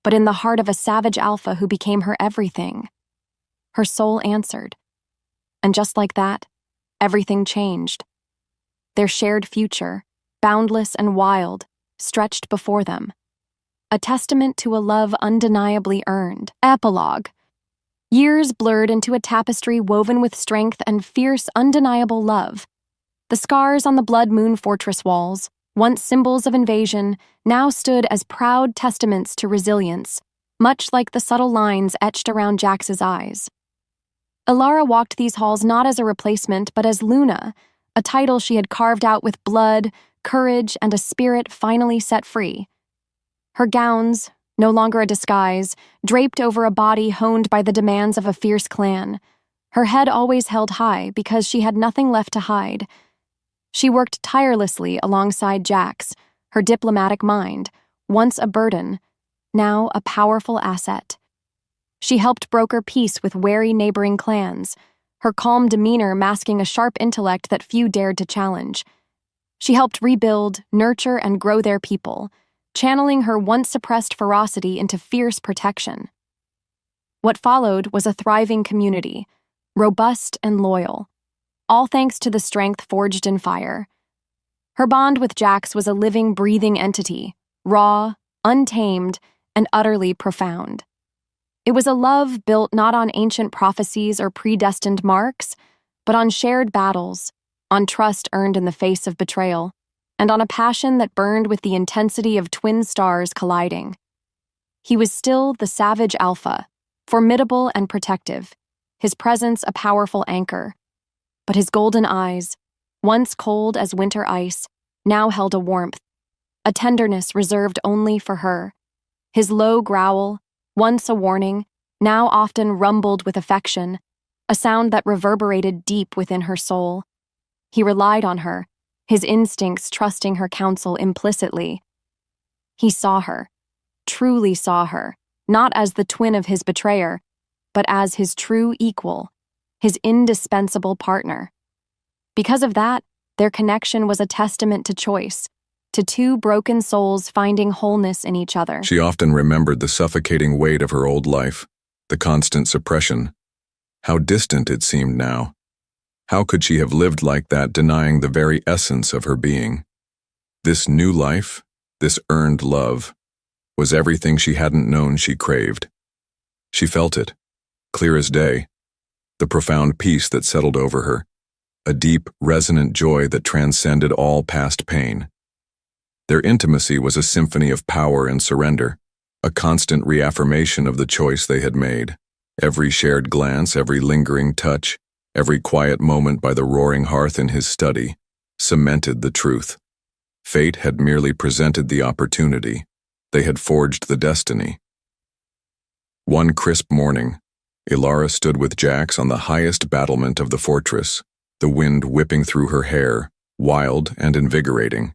but in the heart of a savage alpha who became her everything. Her soul answered. And just like that, everything changed. Their shared future, boundless and wild, stretched before them. A testament to a love undeniably earned. Epilogue. Years blurred into a tapestry woven with strength and fierce, undeniable love. The scars on the Blood Moon Fortress walls, once symbols of invasion, now stood as proud testaments to resilience, much like the subtle lines etched around Jax's eyes. Alara walked these halls not as a replacement, but as Luna, a title she had carved out with blood, courage, and a spirit finally set free. Her gowns, no longer a disguise, draped over a body honed by the demands of a fierce clan. Her head always held high because she had nothing left to hide. She worked tirelessly alongside Jax, her diplomatic mind, once a burden, now a powerful asset. She helped broker peace with wary neighboring clans, her calm demeanor masking a sharp intellect that few dared to challenge. She helped rebuild, nurture, and grow their people, channeling her once-suppressed ferocity into fierce protection. What followed was a thriving community, robust and loyal, all thanks to the strength forged in fire. Her bond with Jax was a living, breathing entity, raw, untamed, and utterly profound. It was a love built not on ancient prophecies or predestined marks, but on shared battles, on trust earned in the face of betrayal, and on a passion that burned with the intensity of twin stars colliding. He was still the savage alpha, formidable and protective, his presence a powerful anchor. But his golden eyes, once cold as winter ice, now held a warmth, a tenderness reserved only for her. His low growl, once a warning, now often rumbled with affection, a sound that reverberated deep within her soul. He relied on her, his instincts trusting her counsel implicitly. He saw her, truly saw her, not as the twin of his betrayer, but as his true equal, his indispensable partner. Because of that, their connection was a testament to choice, to two broken souls finding wholeness in each other. She often remembered the suffocating weight of her old life, the constant suppression. How distant it seemed now. How could she have lived like that, denying the very essence of her being? This new life, this earned love, was everything she hadn't known she craved. She felt it, clear as day, the profound peace that settled over her, a deep, resonant joy that transcended all past pain. Their intimacy was a symphony of power and surrender, a constant reaffirmation of the choice they had made. Every shared glance, every lingering touch, every quiet moment by the roaring hearth in his study cemented the truth. Fate had merely presented the opportunity. They had forged the destiny. One crisp morning, Ilara stood with Jax on the highest battlement of the fortress, the wind whipping through her hair, wild and invigorating.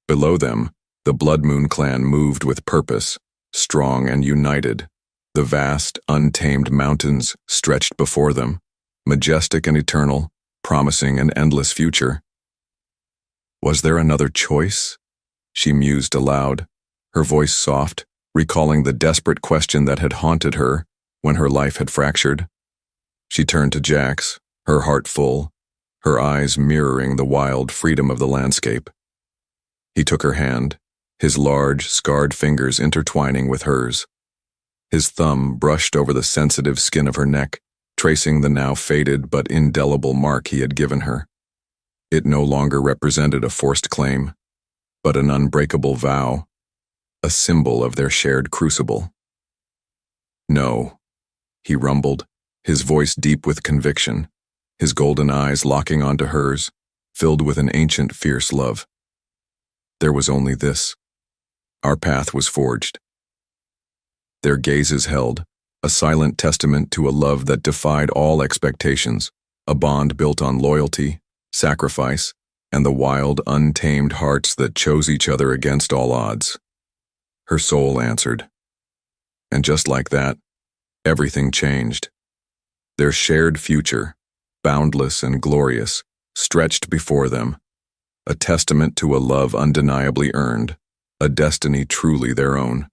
Below them, the Blood Moon clan moved with purpose, strong and united. The vast, untamed mountains stretched before them, majestic and eternal, promising an endless future. Was there another choice? She mused aloud, her voice soft, recalling the desperate question that had haunted her when her life had fractured. She turned to Jax, her heart full, her eyes mirroring the wild freedom of the landscape. He took her hand, his large, scarred fingers intertwining with hers. His thumb brushed over the sensitive skin of her neck, tracing the now faded but indelible mark he had given her. It no longer represented a forced claim, but an unbreakable vow, a symbol of their shared crucible. "No," he rumbled, his voice deep with conviction, his golden eyes locking onto hers, filled with an ancient, fierce love. There was only this. Our path was forged. Their gazes held, a silent testament to a love that defied all expectations, a bond built on loyalty, sacrifice, and the wild, untamed hearts that chose each other against all odds. Her soul answered. And just like that, everything changed. Their shared future, boundless and glorious, stretched before them, a testament to a love undeniably earned, a destiny truly their own.